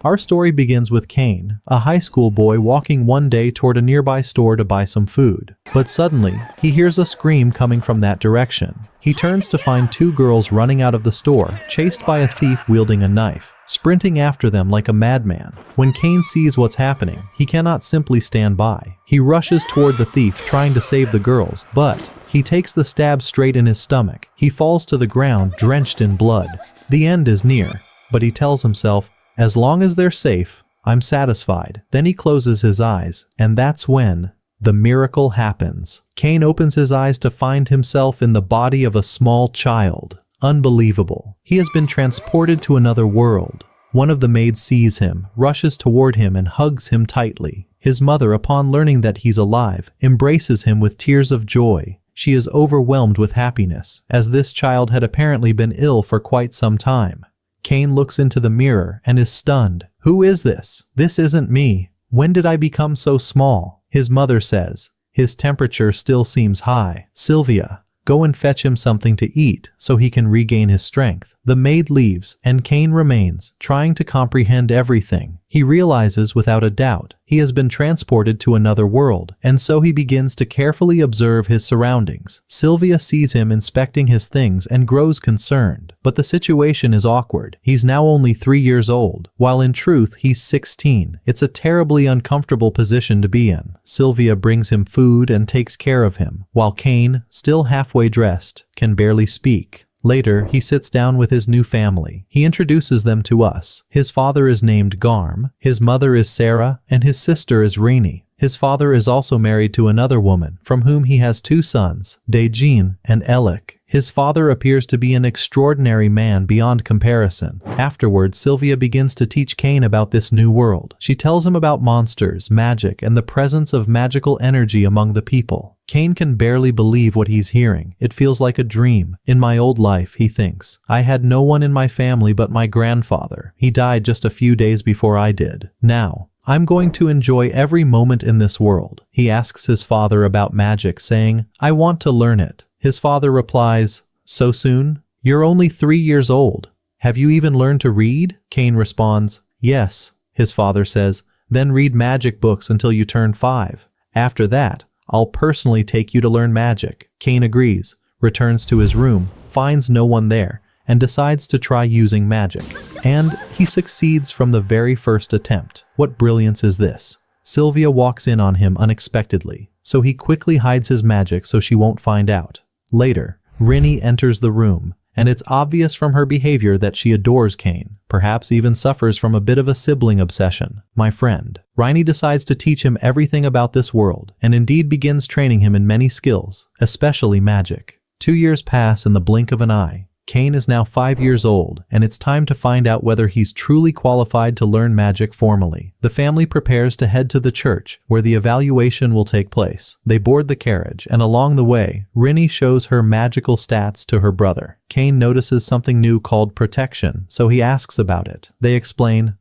Our story begins with Kane, a high school boy walking one day toward a nearby store to buy some food. But suddenly, he hears a scream coming from that direction. He turns to find two girls running out of the store, chased by a thief wielding a knife, sprinting after them like a madman. When Kane sees what's happening, he cannot simply stand by. He rushes toward the thief, trying to save the girls, but he takes the stab straight in his stomach. He falls to the ground, drenched in blood. The end is near, but he tells himself, as long as they're safe, I'm satisfied. Then he closes his eyes, and that's when the miracle happens. Kane opens his eyes to find himself in the body of a small child. Unbelievable. He has been transported to another world. One of the maids sees him, rushes toward him and hugs him tightly. His mother, upon learning that he's alive, embraces him with tears of joy. She is overwhelmed with happiness, as this child had apparently been ill for quite some time. Kane looks into the mirror and is stunned. Who is this? This isn't me. When did I become so small? His mother says. His temperature still seems high. Sylvia, go and fetch him something to eat so he can regain his strength. The maid leaves, and Kane remains, trying to comprehend everything. He realizes without a doubt he has been transported to another world, and so he begins to carefully observe his surroundings. Sylvia sees him inspecting his things and grows concerned. But the situation is awkward. He's now only 3 years old, while in truth he's 16. It's a terribly uncomfortable position to be in. Sylvia brings him food and takes care of him, while Kane, still halfway dressed, can barely speak. Later, he sits down with his new family. He introduces them to us. His father is named Garm, his mother is Sarah, and his sister is Rainy. His father is also married to another woman, from whom he has 2 sons, Daejin and Elik. His father appears to be an extraordinary man beyond comparison. Afterwards, Sylvia begins to teach Kane about this new world. She tells him about monsters, magic, and the presence of magical energy among the people. Kane can barely believe what he's hearing. It feels like a dream. In my old life, he thinks, I had no one in my family but my grandfather. He died just a few days before I did. Now, I'm going to enjoy every moment in this world. He asks his father about magic, saying, I want to learn it. His father replies, so soon? You're only 3 years old. Have you even learned to read? Kane responds, yes. His father says, then read magic books until you turn 5. After that, I'll personally take you to learn magic. Kane agrees, returns to his room, finds no one there, and decides to try using magic. And he succeeds from the very first attempt. What brilliance is this? Sylvia walks in on him unexpectedly, so he quickly hides his magic so she won't find out. Later, Rinny enters the room, and it's obvious from her behavior that she adores Kane, perhaps even suffers from a bit of a sibling obsession. My friend. Rinny decides to teach him everything about this world, and indeed begins training him in many skills, especially magic. 2 years pass in the blink of an eye. Kane is now 5 years old, and it's time to find out whether he's truly qualified to learn magic formally. The family prepares to head to the church, where the evaluation will take place. They board the carriage, and along the way, Rinny shows her magical stats to her brother. Kane notices something new called protection, so he asks about it. They explain,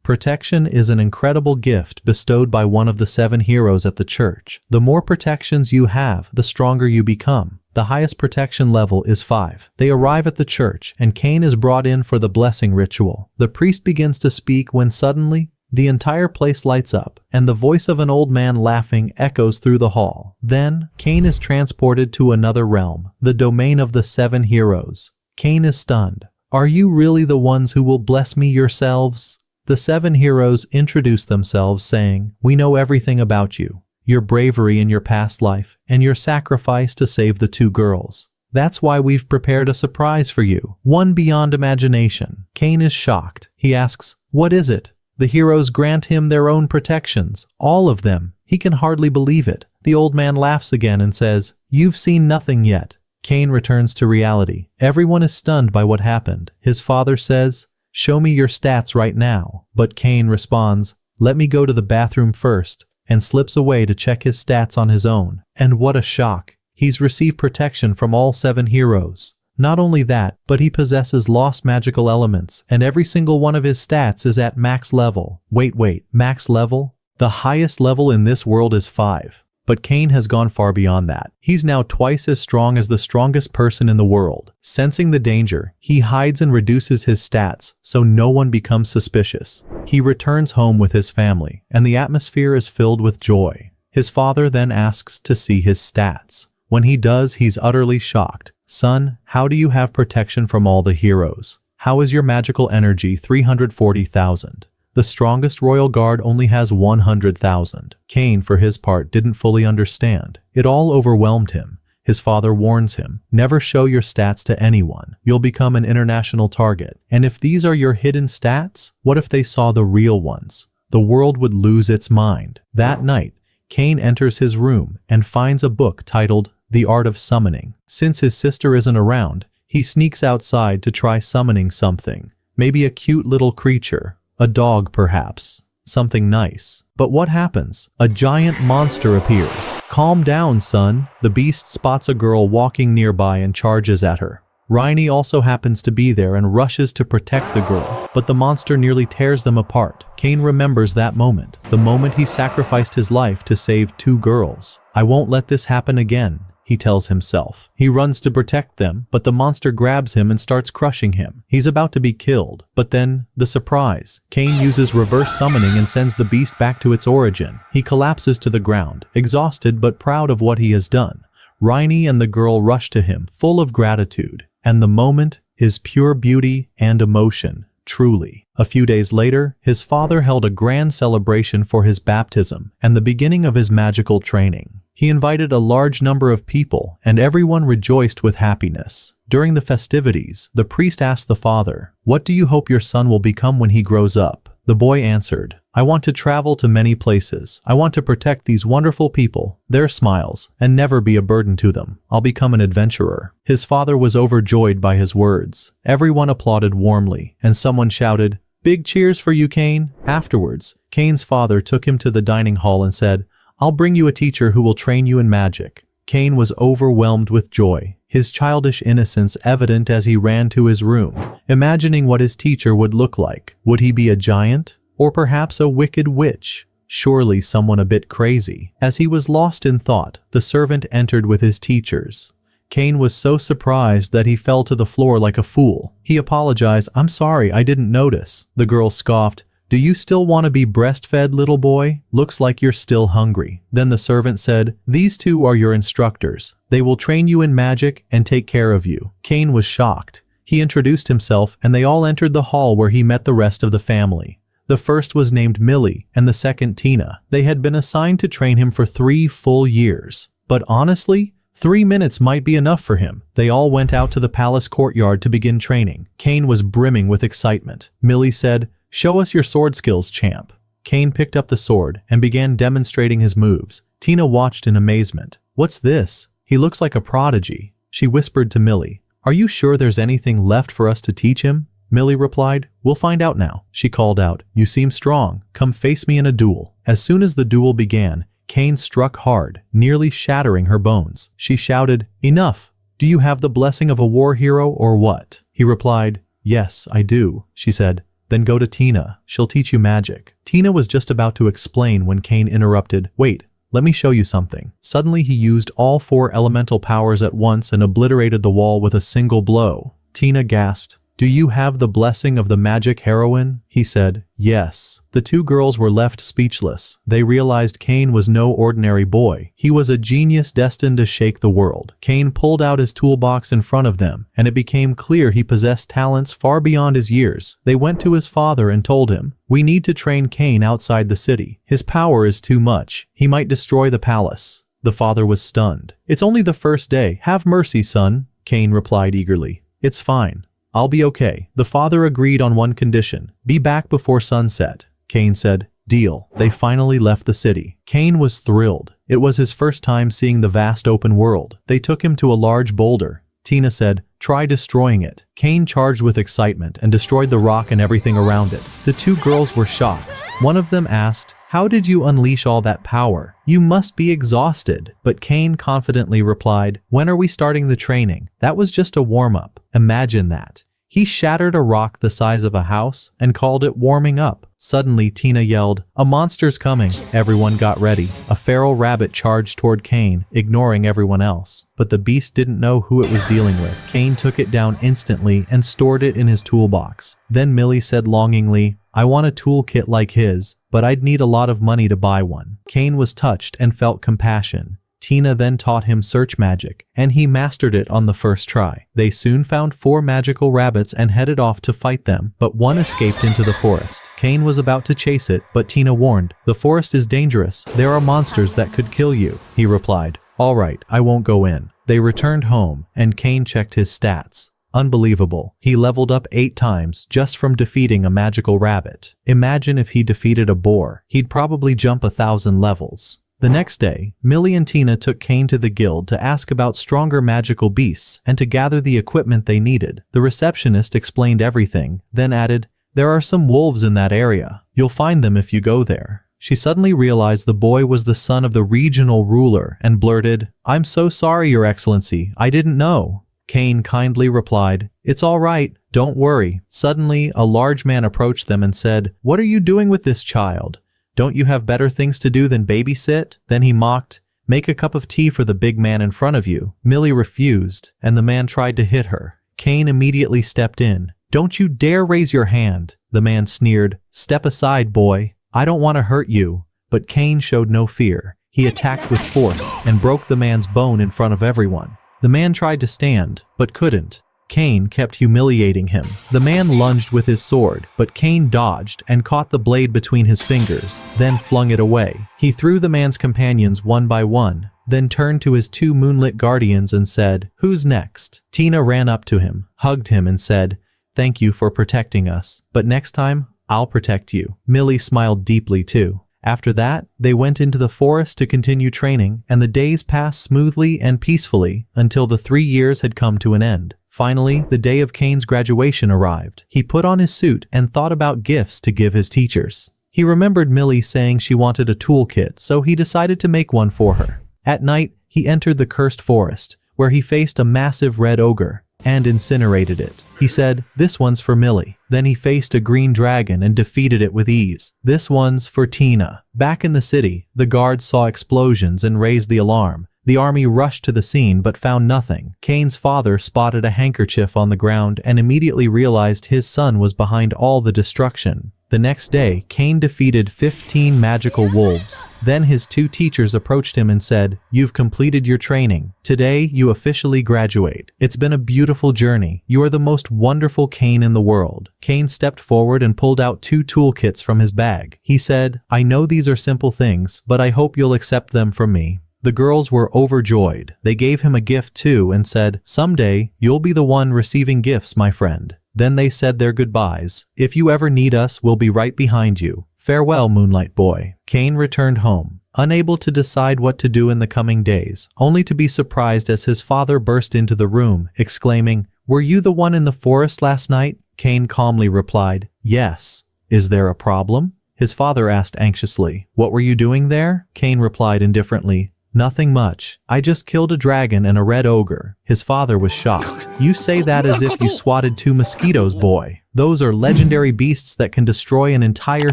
protection is an incredible gift bestowed by one of the 7 heroes at the church. The more protections you have, the stronger you become. The highest protection level is 5. They arrive at the church, and Kane is brought in for the blessing ritual. The priest begins to speak when suddenly, the entire place lights up, and the voice of an old man laughing echoes through the hall. Then, Kane is transported to another realm, the domain of the 7 heroes. Kane is stunned. Are you really the ones who will bless me yourselves? The 7 heroes introduce themselves saying, we know everything about you. Your bravery in your past life, and your sacrifice to save the 2 girls. That's why we've prepared a surprise for you, one beyond imagination. Kane is shocked. He asks, what is it? The heroes grant him their own protections, all of them. He can hardly believe it. The old man laughs again and says, you've seen nothing yet. Kane returns to reality. Everyone is stunned by what happened. His father says, show me your stats right now. But Kane responds, let me go to the bathroom first, and slips away to check his stats on his own. And what a shock! He's received protection from all 7 heroes. Not only that, but he possesses lost magical elements, and every single one of his stats is at max level. Wait, max level? The highest level in this world is 5. But Cain has gone far beyond that. He's now twice as strong as the strongest person in the world. Sensing the danger, he hides and reduces his stats so no one becomes suspicious. He returns home with his family, and the atmosphere is filled with joy. His father then asks to see his stats. When he does, he's utterly shocked. "Son, how do you have protection from all the heroes? How is your magical energy 340,000? The strongest royal guard only has 100,000. Cain, for his part, didn't fully understand. It all overwhelmed him. His father warns him, "Never show your stats to anyone. You'll become an international target. And if these are your hidden stats, what if they saw the real ones? The world would lose its mind." That night, Cain enters his room and finds a book titled The Art of Summoning. Since his sister isn't around, he sneaks outside to try summoning something. Maybe a cute little creature. A dog, perhaps. Something nice. But what happens? A giant monster appears. "Calm down, son." The beast spots a girl walking nearby and charges at her. Ryo also happens to be there and rushes to protect the girl, but the monster nearly tears them apart. Cain remembers that moment, the moment he sacrificed his life to save two girls. "I won't let this happen again," he tells himself. He runs to protect them, but the monster grabs him and starts crushing him. He's about to be killed, but then, the surprise. Cain uses reverse summoning and sends the beast back to its origin. He collapses to the ground, exhausted but proud of what he has done. Ryo and the girl rush to him, full of gratitude. And the moment is pure beauty and emotion, truly. A few days later, his father held a grand celebration for his baptism and the beginning of his magical training. He invited a large number of people, and everyone rejoiced with happiness. During the festivities, the priest asked the father, "What do you hope your son will become when he grows up?" The boy answered, "I want to travel to many places. I want to protect these wonderful people, their smiles, and never be a burden to them. I'll become an adventurer." His father was overjoyed by his words. Everyone applauded warmly, and someone shouted, "Big cheers for you, Cain." Afterwards, Cain's father took him to the dining hall and said, "I'll bring you a teacher who will train you in magic." Cain was overwhelmed with joy, his childish innocence evident as he ran to his room, imagining what his teacher would look like. Would he be a giant? Or perhaps a wicked witch? Surely someone a bit crazy. As he was lost in thought, the servant entered with his teachers. Cain was so surprised that he fell to the floor like a fool. He apologized, "I'm sorry, I didn't notice." The girl scoffed, "Do you still want to be breastfed, little boy? Looks like you're still hungry." Then the servant said, "These two are your instructors. They will train you in magic and take care of you." Cain was shocked. He introduced himself and they all entered the hall where he met the rest of the family. The first was named Millie and the second Tina. They had been assigned to train him for 3 full years. But honestly, 3 minutes might be enough for him. They all went out to the palace courtyard to begin training. Cain was brimming with excitement. Millie said, "Show us your sword skills, champ." Cain picked up the sword and began demonstrating his moves. Tina watched in amazement. "What's this? He looks like a prodigy." She whispered to Millie, "Are you sure there's anything left for us to teach him?" Millie replied, "We'll find out now." She called out, "You seem strong. Come face me in a duel." As soon as the duel began, Cain struck hard, nearly shattering her bones. She shouted, "Enough! Do you have the blessing of a war hero or what?" He replied, "Yes, I do," she said. "Then go to Tina. She'll teach you magic." Tina was just about to explain when Cain interrupted, "Wait, let me show you something." Suddenly he used all 4 elemental powers at once and obliterated the wall with a single blow. Tina gasped, "Do you have the blessing of the magic heroine?" He said, "Yes." The 2 girls were left speechless. They realized Cain was no ordinary boy. He was a genius destined to shake the world. Cain pulled out his toolbox in front of them, and it became clear he possessed talents far beyond his years. They went to his father and told him, "We need to train Cain outside the city. His power is too much. He might destroy the palace." The father was stunned. "It's only the first day. Have mercy, son," Cain replied eagerly. "It's fine. I'll be okay." The father agreed on one condition. "Be back before sunset." Cain said, "Deal." They finally left the city. Cain was thrilled. It was his first time seeing the vast open world. They took him to a large boulder. Tina said, "Try destroying it." Cain charged with excitement and destroyed the rock and everything around it. The 2 girls were shocked. One of them asked, "How did you unleash all that power? You must be exhausted." But Cain confidently replied, "When are we starting the training? That was just a warm-up." Imagine that. He shattered a rock the size of a house and called it warming up. Suddenly, Tina yelled, "A monster's coming!" Everyone got ready. A feral rabbit charged toward Kane, ignoring everyone else. But the beast didn't know who it was dealing with. Kane took it down instantly and stored it in his toolbox. Then Millie said longingly, "I want a toolkit like his, but I'd need a lot of money to buy one." Kane was touched and felt compassion. Tina then taught him search magic, and he mastered it on the first try. They soon found 4 magical rabbits and headed off to fight them, but one escaped into the forest. Kane was about to chase it, but Tina warned, "The forest is dangerous. There are monsters that could kill you." He replied, "All right, I won't go in." They returned home, and Kane checked his stats. Unbelievable. He leveled up 8 times just from defeating a magical rabbit. Imagine if he defeated a boar. He'd probably jump 1,000 levels. The next day, Millie and Tina took Kane to the guild to ask about stronger magical beasts and to gather the equipment they needed. The receptionist explained everything, then added, "There are some wolves in that area. You'll find them if you go there." She suddenly realized the boy was the son of the regional ruler and blurted, "I'm so sorry, Your Excellency. I didn't know." Kane kindly replied, "It's all right. Don't worry." Suddenly, a large man approached them and said, "What are you doing with this child? Don't you have better things to do than babysit?" Then he mocked, "Make a cup of tea for the big man in front of you." Millie refused, and the man tried to hit her. Kane immediately stepped in. "Don't you dare raise your hand." The man sneered, "Step aside, boy. I don't want to hurt you." But Kane showed no fear. He attacked with force and broke the man's bone in front of everyone. The man tried to stand, but couldn't. Kane kept humiliating him. The man lunged with his sword, but Kane dodged and caught the blade between his fingers, then flung it away. He threw the man's companions one by one, then turned to his 2 moonlit guardians and said, "Who's next?" Tina ran up to him, hugged him and said, "Thank you for protecting us, but next time, I'll protect you." Millie smiled deeply too. After that, they went into the forest to continue training, and the days passed smoothly and peacefully until the 3 years had come to an end. Finally, the day of Kane's graduation arrived. He put on his suit and thought about gifts to give his teachers. He remembered Millie saying she wanted a toolkit, so he decided to make one for her. At night, he entered the cursed forest, where he faced a massive red ogre, and incinerated it. He said, "This one's for Millie." Then he faced a green dragon and defeated it with ease. "This one's for Tina." Back in the city, the guards saw explosions and raised the alarm. The army rushed to the scene but found nothing. Kane's father spotted a handkerchief on the ground and immediately realized his son was behind all the destruction. The next day, Kane defeated 15 magical wolves. Then his 2 teachers approached him and said, "You've completed your training. Today, you officially graduate. It's been a beautiful journey. You are the most wonderful Kane in the world." Kane stepped forward and pulled out 2 toolkits from his bag. He said, "I know these are simple things, but I hope you'll accept them from me." The girls were overjoyed. They gave him a gift too and said, "Someday, you'll be the one receiving gifts, my friend." Then they said their goodbyes. "If you ever need us, we'll be right behind you. Farewell, Moonlight Boy." Kane returned home, unable to decide what to do in the coming days, only to be surprised as his father burst into the room, exclaiming, "Were you the one in the forest last night?" Kane calmly replied, "Yes." "Is there a problem?" his father asked anxiously. "What were you doing there?" Kane replied indifferently, "Nothing much. I just killed a dragon and a red ogre." His father was shocked. "You say that as if you swatted 2 mosquitoes, boy. Those are legendary beasts that can destroy an entire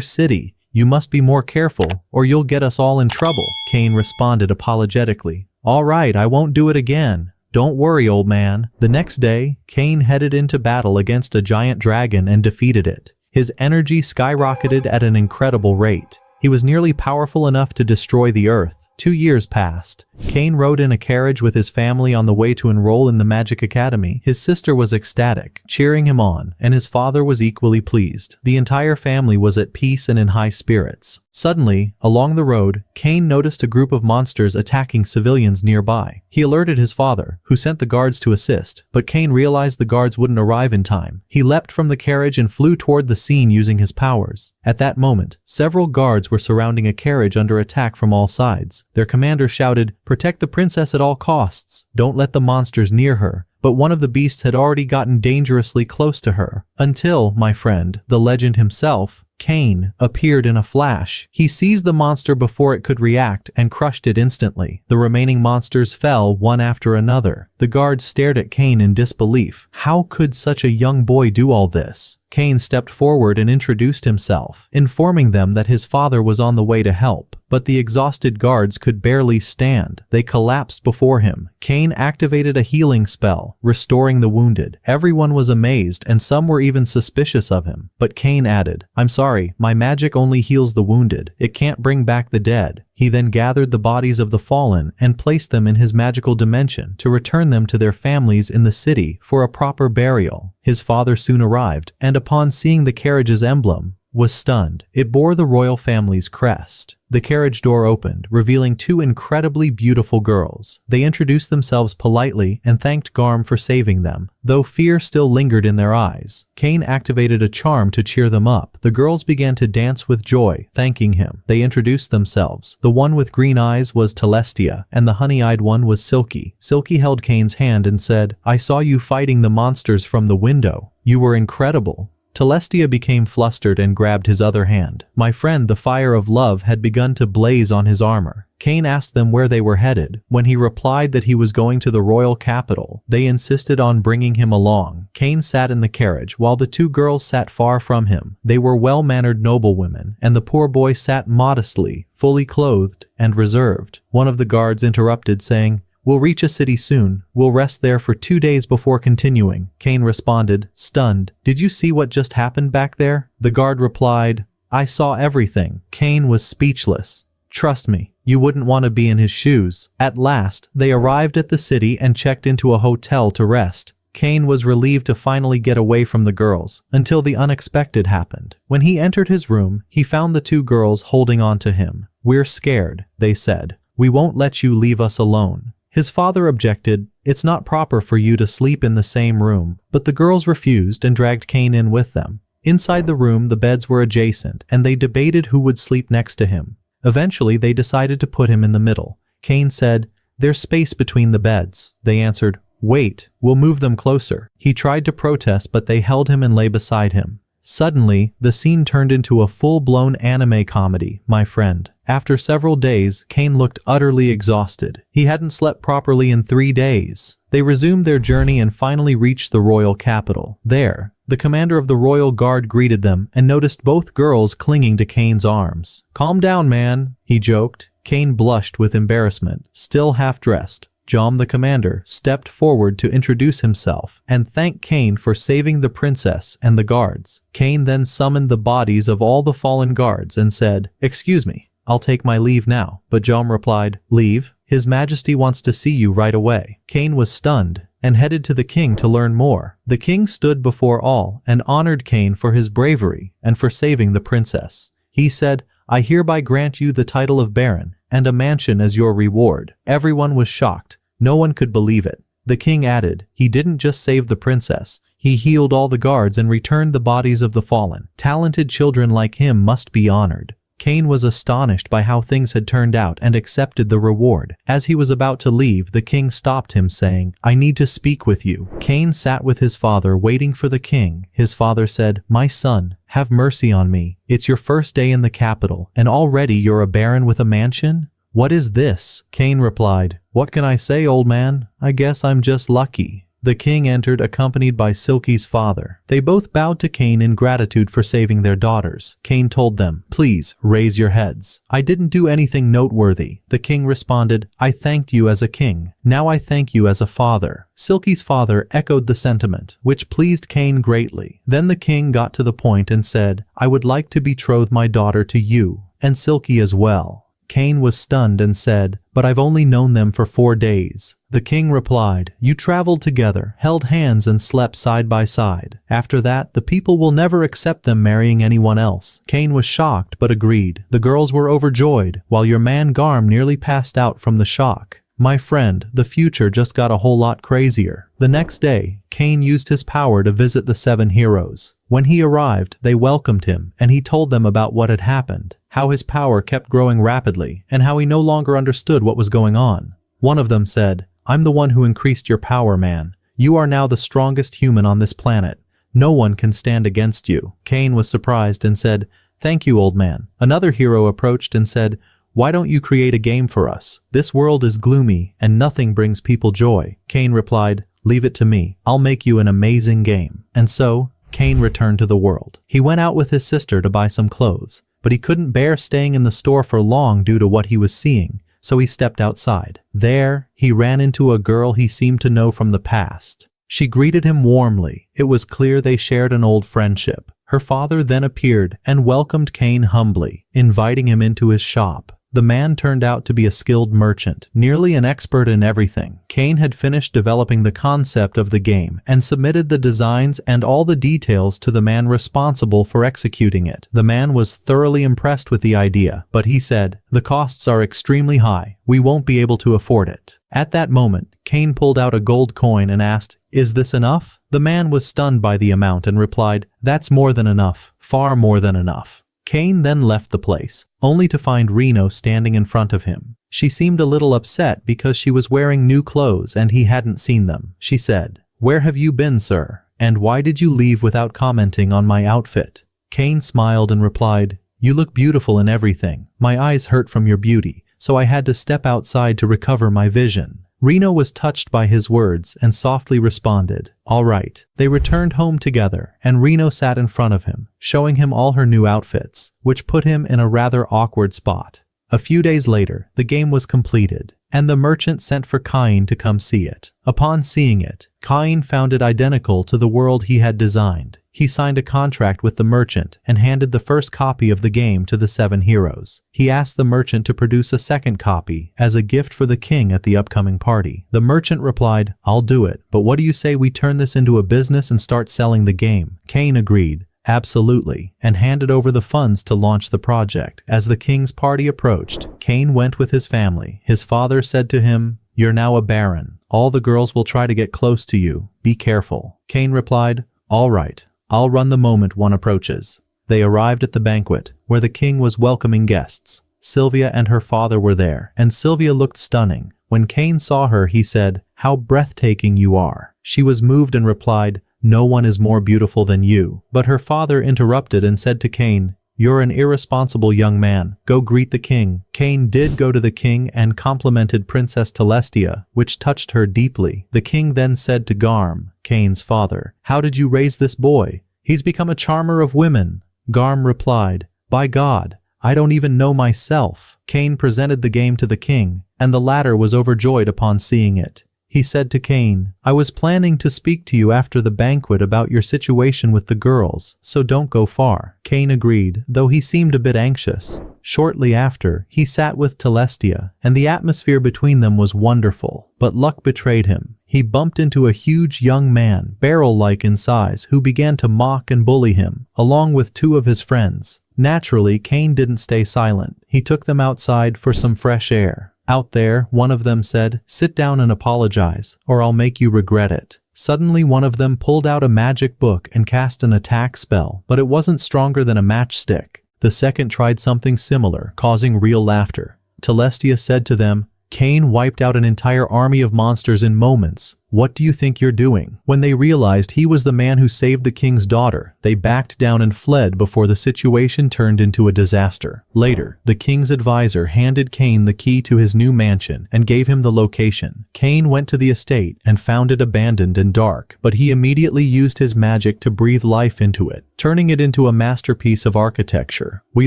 city. You must be more careful, or you'll get us all in trouble." Kane responded apologetically, "All right, I won't do it again. Don't worry, old man." The next day, Kane headed into battle against a giant dragon and defeated it. His energy skyrocketed at an incredible rate. He was nearly powerful enough to destroy the earth. 2 years passed. Kane rode in a carriage with his family on the way to enroll in the Magic Academy. His sister was ecstatic, cheering him on, and his father was equally pleased. The entire family was at peace and in high spirits. Suddenly, along the road, Kane noticed a group of monsters attacking civilians nearby. He alerted his father, who sent the guards to assist, but Kane realized the guards wouldn't arrive in time. He leapt from the carriage and flew toward the scene using his powers. At that moment, several guards were surrounding a carriage under attack from all sides. Their commander shouted, "Protect the princess at all costs. Don't let the monsters near her." But one of the beasts had already gotten dangerously close to her. Until, my friend, the legend himself, Cain appeared in a flash. He seized the monster before it could react and crushed it instantly. The remaining monsters fell one after another. The guards stared at Cain in disbelief. How could such a young boy do all this? Cain stepped forward and introduced himself, informing them that his father was on the way to help. But the exhausted guards could barely stand. They collapsed before him. Cain activated a healing spell, restoring the wounded. Everyone was amazed, and some were even suspicious of him. But Cain added, "I'm sorry, my magic only heals the wounded. It can't bring back the dead." He then gathered the bodies of the fallen and placed them in his magical dimension to return them to their families in the city for a proper burial. His father soon arrived, and upon seeing the carriage's emblem, was stunned. It bore the royal family's crest. The carriage door opened, revealing two incredibly beautiful girls. They introduced themselves politely and thanked Garm for saving them, though fear still lingered in their eyes. Cain activated a charm to cheer them up. The girls began to dance with joy, thanking him. They introduced themselves. The one with green eyes was Telestia, and the honey-eyed one was Silky. Silky held Cain's hand and said, "I saw you fighting the monsters from the window. You were incredible." Telestia became flustered and grabbed his other hand. My friend, the fire of love had begun to blaze on his armor. Cain asked them where they were headed. When he replied that he was going to the royal capital, they insisted on bringing him along. Cain sat in the carriage while the two girls sat far from him. They were well-mannered noblewomen, and the poor boy sat modestly, fully clothed, and reserved. One of the guards interrupted, saying, "We'll reach a city soon. We'll rest there for 2 days before continuing." Cain responded, stunned, "Did you see what just happened back there?" The guard replied, "I saw everything." Cain was speechless. "Trust me, you wouldn't want to be in his shoes." At last, they arrived at the city and checked into a hotel to rest. Cain was relieved to finally get away from the girls, until the unexpected happened. When he entered his room, he found the two girls holding on to him. "We're scared," they said. "We won't let you leave us alone." His father objected, "It's not proper for you to sleep in the same room," but the girls refused and dragged Cain in with them. Inside the room, the beds were adjacent, and they debated who would sleep next to him. Eventually, they decided to put him in the middle. Cain said, "There's space between the beds." They answered, "Wait, we'll move them closer." He tried to protest, but they held him and lay beside him. Suddenly, the scene turned into a full-blown anime comedy, my friend. After several days, Cain looked utterly exhausted. He hadn't slept properly in 3 days. They resumed their journey and finally reached the royal capital. There, the commander of the royal guard greeted them and noticed both girls clinging to Cain's arms. "Calm down, man," he joked. Cain blushed with embarrassment, still half-dressed. Jom, the commander, stepped forward to introduce himself and thank Cain for saving the princess and the guards. Cain then summoned the bodies of all the fallen guards and said, "Excuse me, I'll take my leave now." But Jom replied, "Leave? His Majesty wants to see you right away." Cain was stunned and headed to the king to learn more. The king stood before all and honored Cain for his bravery and for saving the princess. He said, "I hereby grant you the title of Baron and a mansion as your reward." Everyone was shocked. No one could believe it. The king added, "He didn't just save the princess. He healed all the guards and returned the bodies of the fallen. Talented children like him must be honored." Cain was astonished by how things had turned out and accepted the reward. As he was about to leave, the king stopped him, saying, "I need to speak with you." Cain sat with his father waiting for the king. His father said, "My son, have mercy on me. It's your first day in the capital, and already you're a baron with a mansion? What is this?" Cain replied, "What can I say, old man? I guess I'm just lucky." The king entered accompanied by Silky's father. They both bowed to Cain in gratitude for saving their daughters. Cain told them, "Please, raise your heads. I didn't do anything noteworthy." The king responded, "I thanked you as a king. Now I thank you as a father." Silky's father echoed the sentiment, which pleased Cain greatly. Then the king got to the point and said, "I would like to betroth my daughter to you, and Silky as well." Cain was stunned and said, "But I've only known them for 4 days. The king replied, "You traveled together, held hands and slept side by side. After that, the people will never accept them marrying anyone else." Cain was shocked but agreed. The girls were overjoyed, while your man Garm nearly passed out from the shock. My friend, the future just got a whole lot crazier. The next day, Cain used his power to visit the 7 heroes. When he arrived, they welcomed him, and he told them about what had happened, how his power kept growing rapidly, and how he no longer understood what was going on. One of them said, "I'm the one who increased your power, man. You are now the strongest human on this planet. No one can stand against you." Cain was surprised and said, "Thank you, old man." Another hero approached and said, "Why don't you create a game for us? This world is gloomy and nothing brings people joy." Cain replied, "Leave it to me. I'll make you an amazing game." And so, Cain returned to the world. He went out with his sister to buy some clothes, but he couldn't bear staying in the store for long due to what he was seeing, so he stepped outside. There, he ran into a girl he seemed to know from the past. She greeted him warmly. It was clear they shared an old friendship. Her father then appeared and welcomed Cain humbly, inviting him into his shop. The man turned out to be a skilled merchant, nearly an expert in everything. Cain had finished developing the concept of the game and submitted the designs and all the details to the man responsible for executing it. The man was thoroughly impressed with the idea, but he said, "The costs are extremely high. We won't be able to afford it." At that moment, Cain pulled out a gold coin and asked, "Is this enough?" The man was stunned by the amount and replied, "That's more than enough, far more than enough." Cain then left the place, only to find Reno standing in front of him. She seemed a little upset because she was wearing new clothes and he hadn't seen them. She said, "Where have you been, sir? And why did you leave without commenting on my outfit?" Cain smiled and replied, "You look beautiful in everything. My eyes hurt from your beauty, so I had to step outside to recover my vision." Reno was touched by his words and softly responded, "All right." They returned home together, and Reno sat in front of him, showing him all her new outfits, which put him in a rather awkward spot. A few days later, the game was completed, and the merchant sent for Cain to come see it. Upon seeing it, Cain found it identical to the world he had designed. He signed a contract with the merchant and handed the first copy of the game to the 7 heroes. He asked the merchant to produce a second copy as a gift for the king at the upcoming party. The merchant replied, "I'll do it, but what do you say we turn this into a business and start selling the game?" Cain agreed, "Absolutely," and handed over the funds to launch the project. As the king's party approached, Cain went with his family. His father said to him, "You're now a baron. All the girls will try to get close to you. Be careful." Cain replied, "All right. I'll run the moment one approaches." They arrived at the banquet, where the king was welcoming guests. Sylvia and her father were there, and Sylvia looked stunning. When Cain saw her, he said, "How breathtaking you are." She was moved and replied, "No one is more beautiful than you." But her father interrupted and said to Cain, "You're an irresponsible young man. Go greet the king." Cain did go to the king and complimented Princess Telestia, which touched her deeply. The king then said to Garm, Cain's father, "How did you raise this boy? He's become a charmer of women." Garm replied, "By God, I don't even know myself." Cain presented the game to the king, and the latter was overjoyed upon seeing it. He said to Cain, "I was planning to speak to you after the banquet about your situation with the girls, so don't go far." Cain agreed, though he seemed a bit anxious. Shortly after, he sat with Telestia, and the atmosphere between them was wonderful. But luck betrayed him. He bumped into a huge young man, barrel-like in size, who began to mock and bully him, along with 2 of his friends. Naturally, Cain didn't stay silent. He took them outside for some fresh air. Out there, one of them said, "Sit down and apologize, or I'll make you regret it." Suddenly, one of them pulled out a magic book and cast an attack spell, but it wasn't stronger than a matchstick. The second tried something similar, causing real laughter. Telestia said to them, "Cain wiped out an entire army of monsters in moments. What do you think you're doing?" When they realized he was the man who saved the king's daughter, they backed down and fled before the situation turned into a disaster. Later, the king's advisor handed Cain the key to his new mansion and gave him the location. Cain went to the estate and found it abandoned and dark, but he immediately used his magic to breathe life into it, turning it into a masterpiece of architecture. We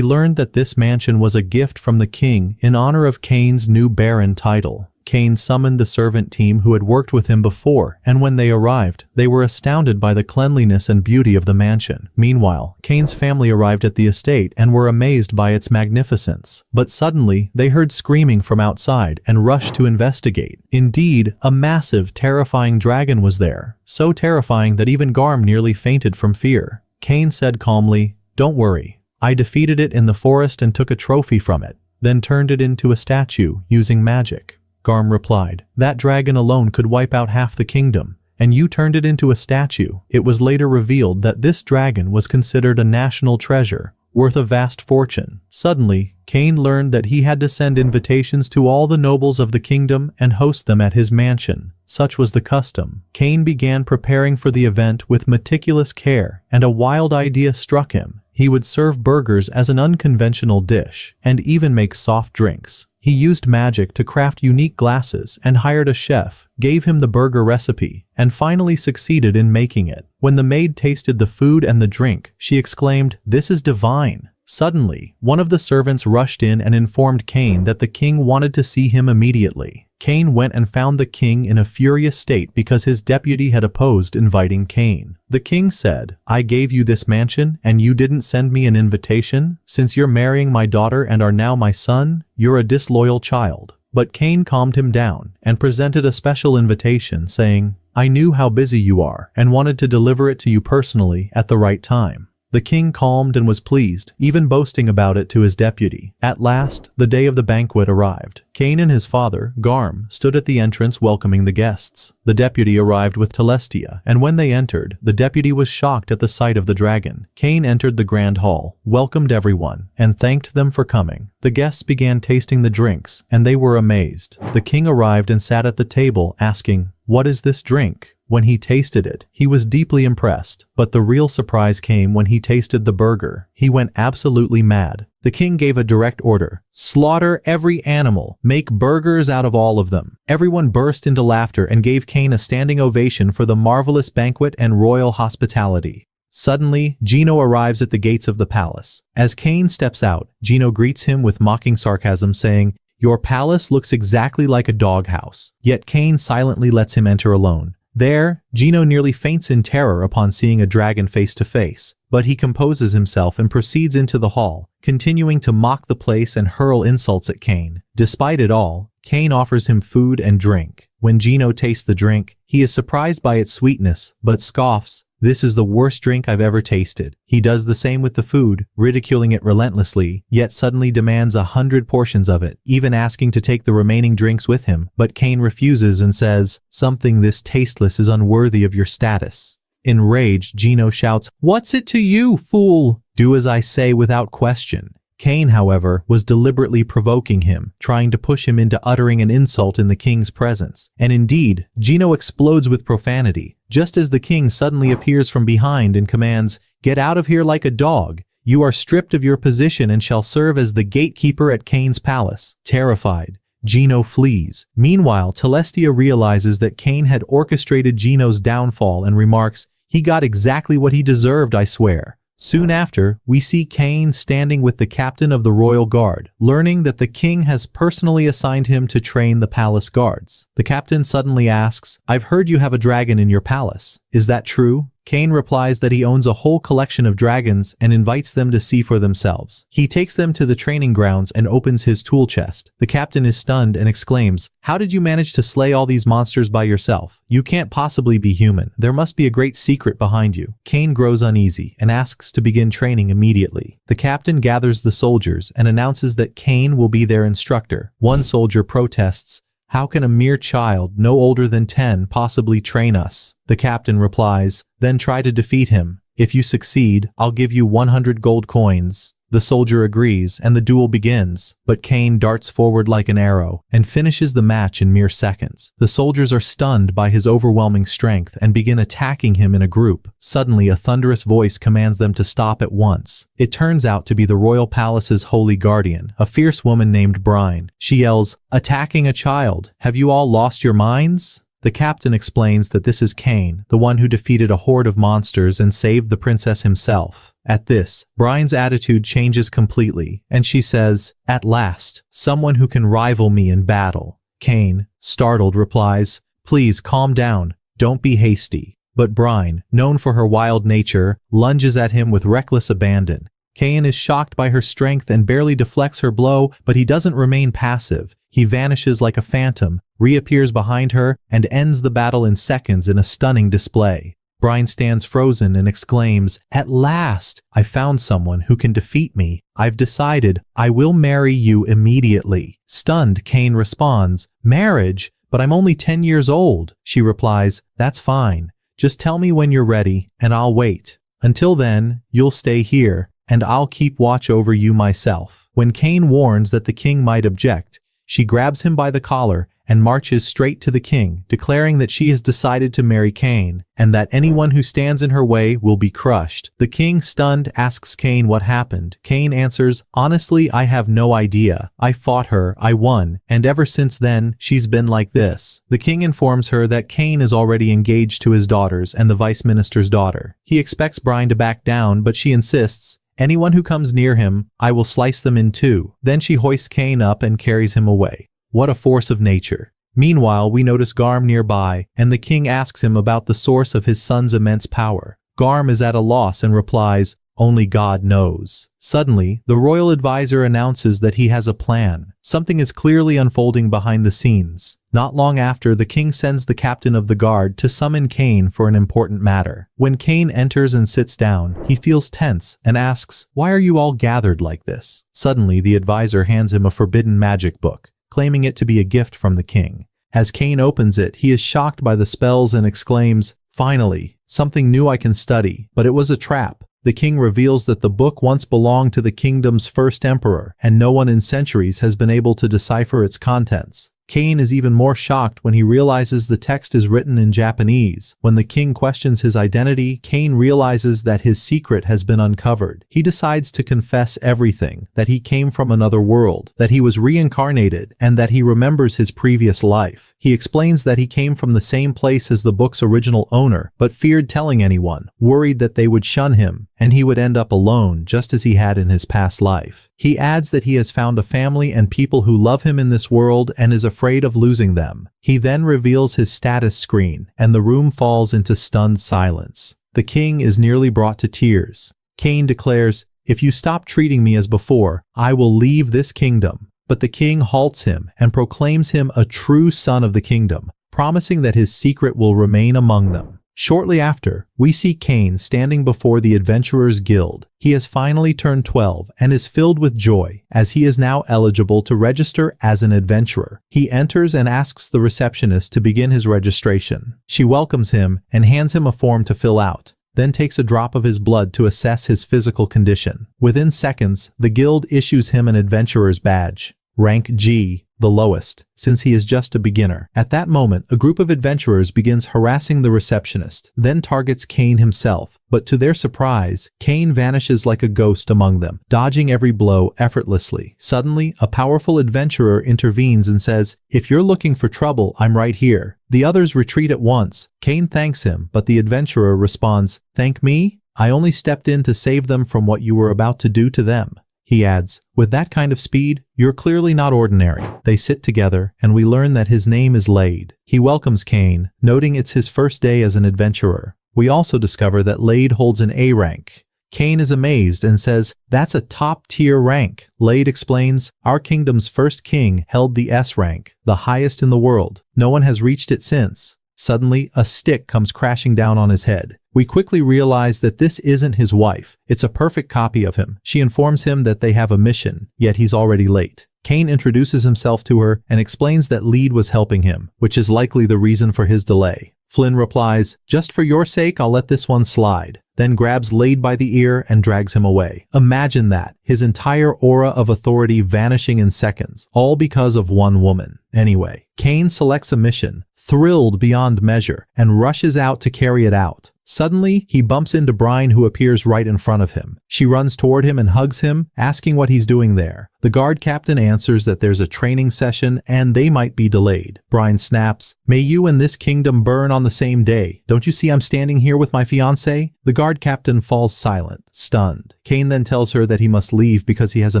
learned that this mansion was a gift from the king in honor of Cain's new baron title. Cain summoned the servant team who had worked with him before, and when they arrived, they were astounded by the cleanliness and beauty of the mansion. Meanwhile, Cain's family arrived at the estate and were amazed by its magnificence. But suddenly, they heard screaming from outside and rushed to investigate. Indeed, a massive, terrifying dragon was there, so terrifying that even Garm nearly fainted from fear. Cain said calmly, "Don't worry. I defeated it in the forest and took a trophy from it, then turned it into a statue using magic." Garm replied, "That dragon alone could wipe out half the kingdom, and you turned it into a statue." It was later revealed that this dragon was considered a national treasure, worth a vast fortune. Suddenly, Cain learned that he had to send invitations to all the nobles of the kingdom and host them at his mansion. Such was the custom. Cain began preparing for the event with meticulous care, and a wild idea struck him. He would serve burgers as an unconventional dish, and even make soft drinks. He used magic to craft unique glasses and hired a chef, gave him the burger recipe, and finally succeeded in making it. When the maid tasted the food and the drink, she exclaimed, "This is divine." Suddenly, one of the servants rushed in and informed Cain that the king wanted to see him immediately. Cain went and found the king in a furious state because his deputy had opposed inviting Cain. The king said, "I gave you this mansion and you didn't send me an invitation? Since you're marrying my daughter and are now my son, you're a disloyal child." But Cain calmed him down and presented a special invitation saying, "I knew how busy you are and wanted to deliver it to you personally at the right time." The king calmed and was pleased, even boasting about it to his deputy. At last, the day of the banquet arrived. Cain and his father, Garm, stood at the entrance welcoming the guests. The deputy arrived with Telestia, and when they entered, the deputy was shocked at the sight of the dragon. Cain entered the grand hall, welcomed everyone, and thanked them for coming. The guests began tasting the drinks, and they were amazed. The king arrived and sat at the table, asking, "What is this drink?" When he tasted it, he was deeply impressed, but the real surprise came when he tasted the burger. He went absolutely mad. The king gave a direct order: slaughter every animal, make burgers out of all of them. Everyone burst into laughter and gave Cain a standing ovation for the marvelous banquet and royal hospitality. Suddenly, Gino arrives at the gates of the palace. As Cain steps out, Gino greets him with mocking sarcasm, saying, "Your palace looks exactly like a doghouse." Yet Cain silently lets him enter alone. There, Gino nearly faints in terror upon seeing a dragon face to face, but he composes himself and proceeds into the hall, continuing to mock the place and hurl insults at Cain. Despite it all, Cain offers him food and drink. When Gino tastes the drink, he is surprised by its sweetness, but scoffs, "This is the worst drink I've ever tasted." He does the same with the food, ridiculing it relentlessly, yet suddenly demands 100 portions of it, even asking to take the remaining drinks with him. But Cain refuses and says, "Something this tasteless is unworthy of your status." Enraged, Gino shouts, "What's it to you, fool? Do as I say without question." Cain, however, was deliberately provoking him, trying to push him into uttering an insult in the king's presence. And indeed, Gino explodes with profanity, just as the king suddenly appears from behind and commands, "Get out of here like a dog. You are stripped of your position and shall serve as the gatekeeper at Cain's palace." Terrified, Gino flees. Meanwhile, Telestia realizes that Cain had orchestrated Gino's downfall and remarks, "He got exactly what he deserved, I swear." Soon after, we see Cain standing with the captain of the royal guard, learning that the king has personally assigned him to train the palace guards. The captain suddenly asks, "I've heard you have a dragon in your palace. Is that true?" Cain replies that he owns a whole collection of dragons and invites them to see for themselves. He takes them to the training grounds and opens his tool chest. The captain is stunned and exclaims, "How did you manage to slay all these monsters by yourself? You can't possibly be human. There must be a great secret behind you." Cain grows uneasy and asks to begin training immediately. The captain gathers the soldiers and announces that Cain will be their instructor. One soldier protests, "How can a mere child, no older than 10, possibly train us?" The captain replies, "Then try to defeat him. If you succeed, I'll give you 100 gold coins." The soldier agrees and the duel begins, but Cain darts forward like an arrow and finishes the match in mere seconds. The soldiers are stunned by his overwhelming strength and begin attacking him in a group. Suddenly, a thunderous voice commands them to stop at once. It turns out to be the royal palace's holy guardian, a fierce woman named Brine. She yells, "Attacking a child! Have you all lost your minds?" The captain explains that this is Cain, the one who defeated a horde of monsters and saved the princess himself. At this, Brian's attitude changes completely, and she says, "At last, someone who can rival me in battle." Cain, startled, replies, "Please calm down, don't be hasty." But Brine, known for her wild nature, lunges at him with reckless abandon. Cain is shocked by her strength and barely deflects her blow, but he doesn't remain passive. He vanishes like a phantom, reappears behind her, and ends the battle in seconds in a stunning display. Brine stands frozen and exclaims, "At last, I found someone who can defeat me. I've decided, I will marry you immediately." Stunned, Cain responds, "Marriage? But I'm only 10 years old." She replies, "That's fine. Just tell me when you're ready, and I'll wait. Until then, you'll stay here, and I'll keep watch over you myself." When Cain warns that the king might object, she grabs him by the collar and marches straight to the king, declaring that she has decided to marry Cain, and that anyone who stands in her way will be crushed. The king, stunned, asks Cain what happened. Cain answers, "Honestly, I have no idea. I fought her, I won, and ever since then, she's been like this." The king informs her that Cain is already engaged to his daughters and the vice minister's daughter. He expects Brian to back down, but she insists, "Anyone who comes near him, I will slice them in two." Then she hoists Cain up and carries him away. What a force of nature. Meanwhile, we notice Garm nearby, and the king asks him about the source of his son's immense power. Garm is at a loss and replies, "Only God knows." Suddenly, the royal advisor announces that he has a plan. Something is clearly unfolding behind the scenes. Not long after, the king sends the captain of the guard to summon Cain for an important matter. When Cain enters and sits down, he feels tense and asks, "Why are you all gathered like this?" Suddenly, the advisor hands him a forbidden magic book, claiming it to be a gift from the king. As Cain opens it, he is shocked by the spells and exclaims, "Finally, something new I can study," but it was a trap. The king reveals that the book once belonged to the kingdom's first emperor, and no one in centuries has been able to decipher its contents. Cain is even more shocked when he realizes the text is written in Japanese. When the king questions his identity, Cain realizes that his secret has been uncovered. He decides to confess everything, that he came from another world, that he was reincarnated, and that he remembers his previous life. He explains that he came from the same place as the book's original owner, but feared telling anyone, worried that they would shun him, and he would end up alone just as he had in his past life. He adds that he has found a family and people who love him in this world and is afraid of losing them. He then reveals his status screen, and the room falls into stunned silence. The king is nearly brought to tears. Cain declares, "If you stop treating me as before, I will leave this kingdom." But the king halts him and proclaims him a true son of the kingdom, promising that his secret will remain among them. Shortly after, we see Cain standing before the Adventurers Guild. He has finally turned 12 and is filled with joy, as he is now eligible to register as an adventurer. He enters and asks the receptionist to begin his registration. She welcomes him and hands him a form to fill out, then takes a drop of his blood to assess his physical condition. Within seconds, the guild issues him an adventurer's badge. Rank G, the lowest, since he is just a beginner. At that moment, a group of adventurers begins harassing the receptionist, then targets Cain himself. But to their surprise, Cain vanishes like a ghost among them, dodging every blow effortlessly. Suddenly, a powerful adventurer intervenes and says, "If you're looking for trouble, I'm right here." The others retreat at once. Cain thanks him, but the adventurer responds, "Thank me? I only stepped in to save them from what you were about to do to them." He adds, "With that kind of speed, you're clearly not ordinary." They sit together, and we learn that his name is Lade. He welcomes Cain, noting it's his first day as an adventurer. We also discover that Lade holds an A rank. Cain is amazed and says, "That's a top-tier rank." Lade explains, "Our kingdom's first king held the S rank, the highest in the world. No one has reached it since." Suddenly, a stick comes crashing down on his head. We quickly realize that this isn't his wife. It's a perfect copy of him. She informs him that they have a mission, yet he's already late. Cain introduces himself to her and explains that Lade was helping him, which is likely the reason for his delay. Flynn replies, "Just for your sake, I'll let this one slide," then grabs Lade by the ear and drags him away. Imagine that, his entire aura of authority vanishing in seconds, all because of one woman. Anyway, Cain selects a mission, thrilled beyond measure, and rushes out to carry it out. Suddenly, he bumps into Brian, who appears right in front of him. She runs toward him and hugs him, asking what he's doing there. The guard captain answers that there's a training session and they might be delayed. Brian snaps, "May you and this kingdom burn on the same day. Don't you see I'm standing here with my fiancée?" The guard captain falls silent, stunned. Cain then tells her that he must leave because he has a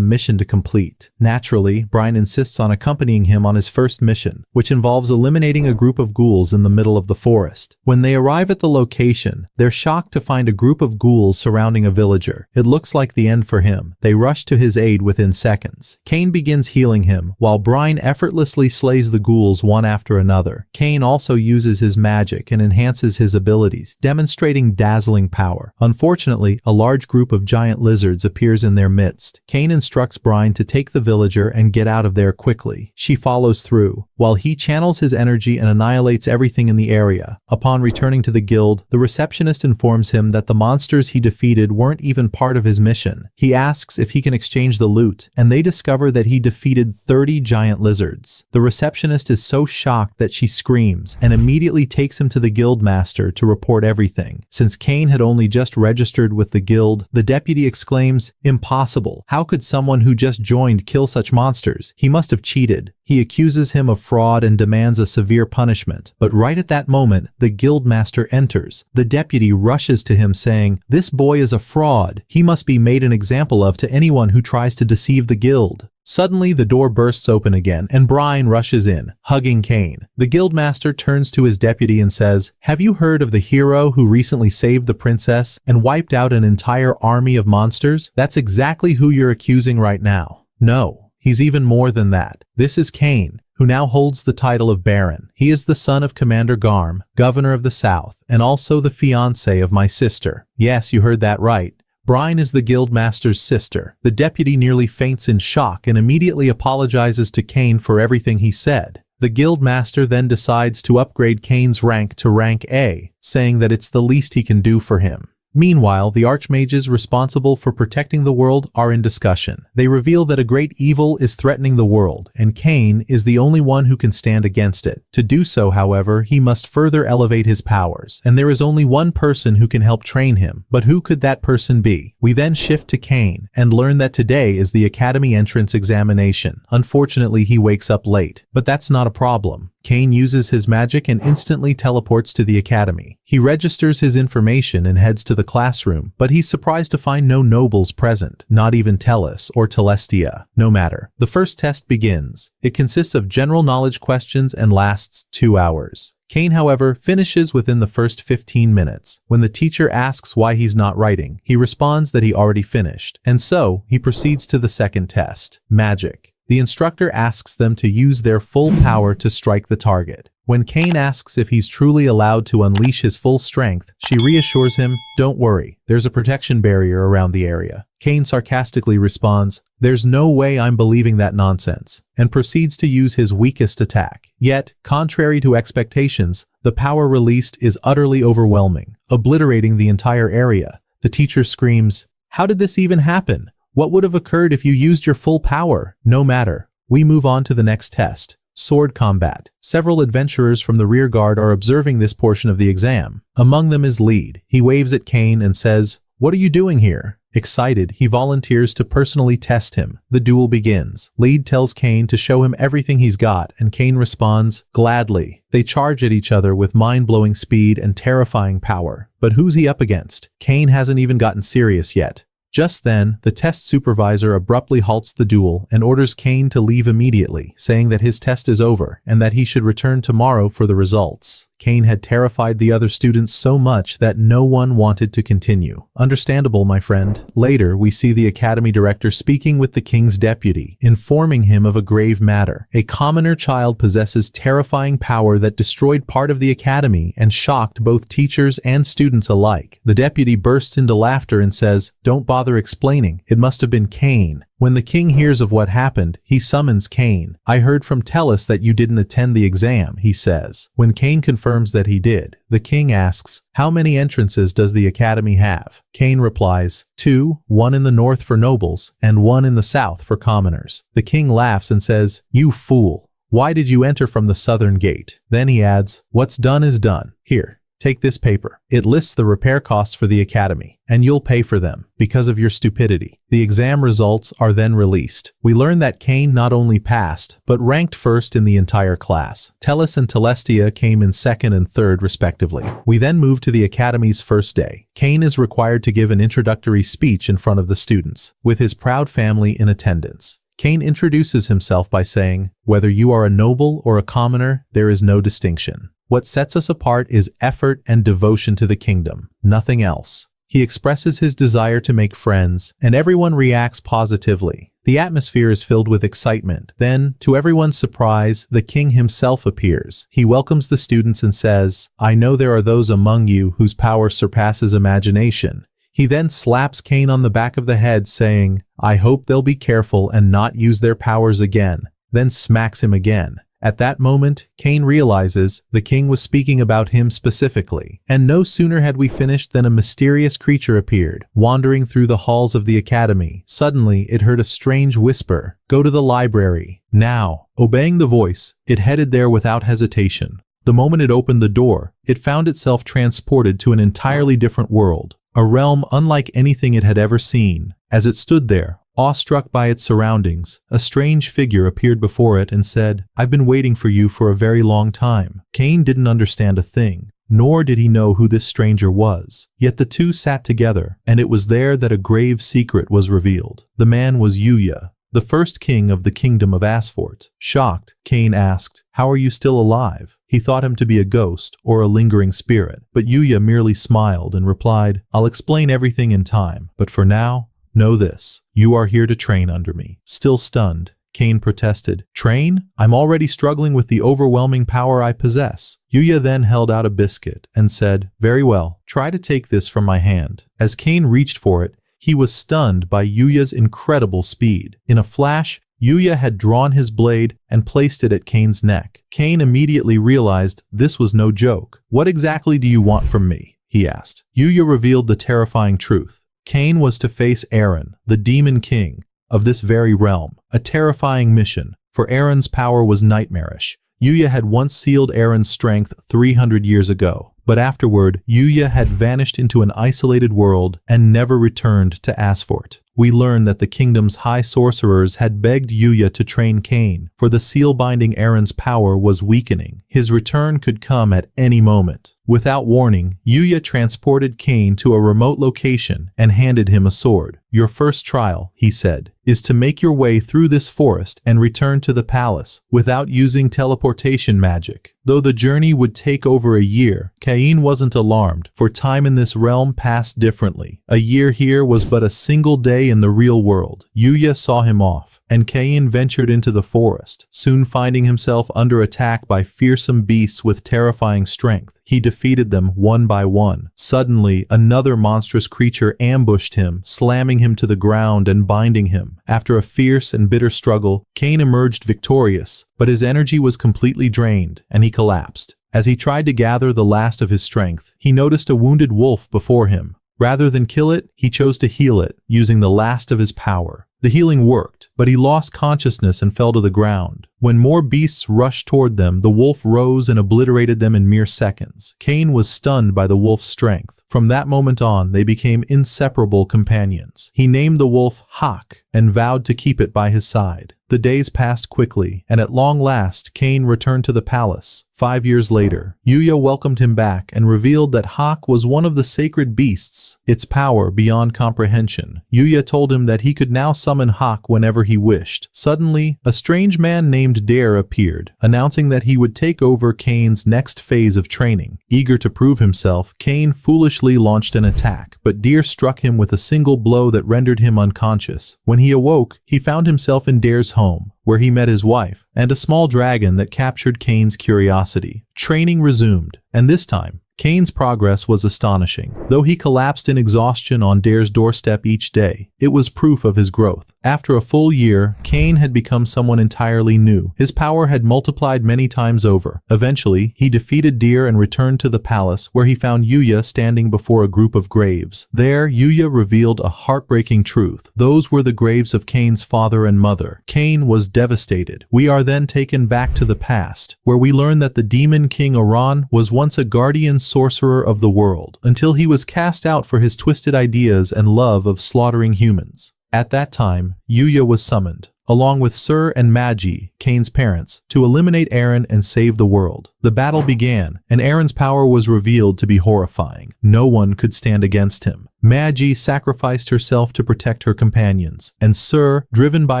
mission to complete. Naturally, Brian insists on accompanying him on his first mission, which involves eliminating a group of ghouls in the middle of the forest. When they arrive at the location, they're shocked to find a group of ghouls surrounding a villager. It looks like the end for him. They rush to his aid within seconds. Cain begins healing him, while Brian effortlessly slays the ghouls one after another. Cain also uses his magic and enhances his abilities, demonstrating dazzling power. Unfortunately, a large large group of giant lizards appears in their midst. Kane instructs Brine to take the villager and get out of there quickly. She follows through, while he channels his energy and annihilates everything in the area. Upon returning to the guild, the receptionist informs him that the monsters he defeated weren't even part of his mission. He asks if he can exchange the loot, and they discover that he defeated 30 giant lizards. The receptionist is so shocked that she screams and immediately takes him to the guild master to report everything. Since Kane had only just registered with the guild, the deputy exclaims, "Impossible! How could someone who just joined kill such monsters? He must have cheated." He accuses him of fraud and demands a severe punishment. But right at that moment, the guild master enters. The deputy rushes to him saying, "This boy is a fraud. He must be made an example of to anyone who tries to deceive the guild." Suddenly, the door bursts open again, and Brine rushes in, hugging Kane. The guildmaster turns to his deputy and says, "Have you heard of the hero who recently saved the princess and wiped out an entire army of monsters? That's exactly who you're accusing right now." No, he's even more than that. This is Kane, who now holds the title of Baron. He is the son of Commander Garm, governor of the South, and also the fiancé of my sister. Yes, you heard that right. Brine is the guildmaster's sister. The deputy nearly faints in shock and immediately apologizes to Kane for everything he said. The guildmaster then decides to upgrade Kane's rank to rank A, saying that it's the least he can do for him. Meanwhile, the archmages responsible for protecting the world are in discussion. They reveal that a great evil is threatening the world, and Kane is the only one who can stand against it. To do so, however, he must further elevate his powers, and there is only one person who can help train him. But who could that person be? We then shift to Kane, and learn that today is the Academy entrance examination. Unfortunately, he wakes up late, but that's not a problem. Kane uses his magic and instantly teleports to the academy. He registers his information and heads to the classroom, but he's surprised to find no nobles present, not even Tellus or Telestia. No matter. The first test begins. It consists of general knowledge questions and lasts 2 hours. Kane, however, finishes within the first 15 minutes. When the teacher asks why he's not writing, he responds that he already finished, and so he proceeds to the second test. Magic. The instructor asks them to use their full power to strike the target. When Kane asks if he's truly allowed to unleash his full strength, she reassures him, "Don't worry, there's a protection barrier around the area." Kane sarcastically responds, "There's no way I'm believing that nonsense," and proceeds to use his weakest attack. Yet, contrary to expectations, the power released is utterly overwhelming, obliterating the entire area. The teacher screams, "How did this even happen? What would have occurred if you used your full power?" No matter. We move on to the next test. Sword combat. Several adventurers from the rear guard are observing this portion of the exam. Among them is Lead. He waves at Kane and says, "What are you doing here?" Excited, he volunteers to personally test him. The duel begins. Lead tells Kane to show him everything he's got, and Kane responds, "Gladly." They charge at each other with mind-blowing speed and terrifying power. But who's he up against? Kane hasn't even gotten serious yet. Just then, the test supervisor abruptly halts the duel and orders Kane to leave immediately, saying that his test is over and that he should return tomorrow for the results. Kane had terrified the other students so much that no one wanted to continue. Understandable, my friend. Later, we see the academy director speaking with the king's deputy, informing him of a grave matter. A commoner child possesses terrifying power that destroyed part of the academy and shocked both teachers and students alike. The deputy bursts into laughter and says, "Don't bother explaining. It must have been Kane." When the king hears of what happened, he summons Kane. "I heard from Tellus that you didn't attend the exam," he says. When Kane confirms that he did, the king asks, "How many entrances does the academy have?" Kane replies, 2, one in the north for nobles, and one in the south for commoners. The king laughs and says, "You fool. Why did you enter from the southern gate?" Then he adds, "What's done is done. Here. Take this paper. It lists the repair costs for the academy, and you'll pay for them because of your stupidity." The exam results are then released. We learn that Kane not only passed, but ranked first in the entire class. Tellus and Telestia came in second and third respectively. We then move to the academy's first day. Kane is required to give an introductory speech in front of the students, with his proud family in attendance. Kane introduces himself by saying, "Whether you are a noble or a commoner, there is no distinction. What sets us apart is effort and devotion to the kingdom, nothing else." He expresses his desire to make friends, and everyone reacts positively. The atmosphere is filled with excitement. Then, to everyone's surprise, the king himself appears. He welcomes the students and says, "I know there are those among you whose power surpasses imagination. He then slaps Cain on the back of the head, saying, "I hope they'll be careful and not use their powers again," then smacks him again. At that moment, Cain realizes the king was speaking about him specifically, and no sooner had we finished than a mysterious creature appeared, wandering through the halls of the academy. Suddenly, it heard a strange whisper, "Go to the library, now." Obeying the voice, it headed there without hesitation. The moment it opened the door, it found itself transported to an entirely different world, a realm unlike anything it had ever seen. As it stood there, awestruck by its surroundings, a strange figure appeared before it and said, "I've been waiting for you for a very long time." Cain didn't understand a thing, nor did he know who this stranger was. Yet the two sat together, and it was there that a grave secret was revealed. The man was Yuya, the first king of the kingdom of Asphalt. Shocked, Cain asked, "How are you still alive?" He thought him to be a ghost or a lingering spirit, but Yuya merely smiled and replied, "I'll explain everything in time, but for now, know this, you are here to train under me." Still stunned, Cain protested, "Train? I'm already struggling with the overwhelming power I possess." Yuya then held out a biscuit and said, "Very well, try to take this from my hand." As Cain reached for it, he was stunned by Yuya's incredible speed. In a flash, Yuya had drawn his blade and placed it at Cain's neck. Cain immediately realized this was no joke. "What exactly do you want from me?" he asked. Yuya revealed the terrifying truth. Cain was to face Eren, the demon king of this very realm, a terrifying mission, for Eren's power was nightmarish. Yuya had once sealed Eren's strength 300 years ago, but afterward, Yuya had vanished into an isolated world and never returned to Asphalt. We learn that the kingdom's high sorcerers had begged Yuya to train Cain, for the seal binding Eren's power was weakening. His return could come at any moment. Without warning, Yuya transported Cain to a remote location and handed him a sword. "Your first trial," he said, "is to make your way through this forest and return to the palace without using teleportation magic." Though the journey would take over a year, Cain wasn't alarmed, for time in this realm passed differently. A year here was but a single day in the real world. Yuya saw him off, and Cain ventured into the forest, soon finding himself under attack by fearsome beasts with terrifying strength. He defeated them one by one. Suddenly, another monstrous creature ambushed him, slamming him to the ground and binding him. After a fierce and bitter struggle, Cain emerged victorious, but his energy was completely drained, and he collapsed. As he tried to gather the last of his strength, he noticed a wounded wolf before him. Rather than kill it, he chose to heal it, using the last of his power. The healing worked, but he lost consciousness and fell to the ground. When more beasts rushed toward them, the wolf rose and obliterated them in mere seconds. Cain was stunned by the wolf's strength. From that moment on, they became inseparable companions. He named the wolf Hawk and vowed to keep it by his side. The days passed quickly, and at long last, Cain returned to the palace. 5 years later, Yuya welcomed him back and revealed that Hawk was one of the sacred beasts, its power beyond comprehension. Yuya told him that he could now summon Hawk whenever he wished. Suddenly, a strange man named Dare appeared, announcing that he would take over Cain's next phase of training. Eager to prove himself, Cain foolishly launched an attack, but Dare struck him with a single blow that rendered him unconscious. When he awoke, he found himself in Dare's home, where he met his wife, and a small dragon that captured Cain's curiosity. Training resumed, and this time, Cain's progress was astonishing. Though he collapsed in exhaustion on Dare's doorstep each day, it was proof of his growth. After a full year, Cain had become someone entirely new. His power had multiplied many times over. Eventually, he defeated Dare and returned to the palace, where he found Yuya standing before a group of graves. There, Yuya revealed a heartbreaking truth. Those were the graves of Cain's father and mother. Cain was devastated. We are then taken back to the past, where we learn that the demon king Iran was once a guardian sorcerer of the world, until he was cast out for his twisted ideas and love of slaughtering humans. At that time, Yuya was summoned, along with Sir and Magi, Cain's parents, to eliminate Eren and save the world. The battle began, and Eren's power was revealed to be horrifying. No one could stand against him. Magi sacrificed herself to protect her companions, and Sir, driven by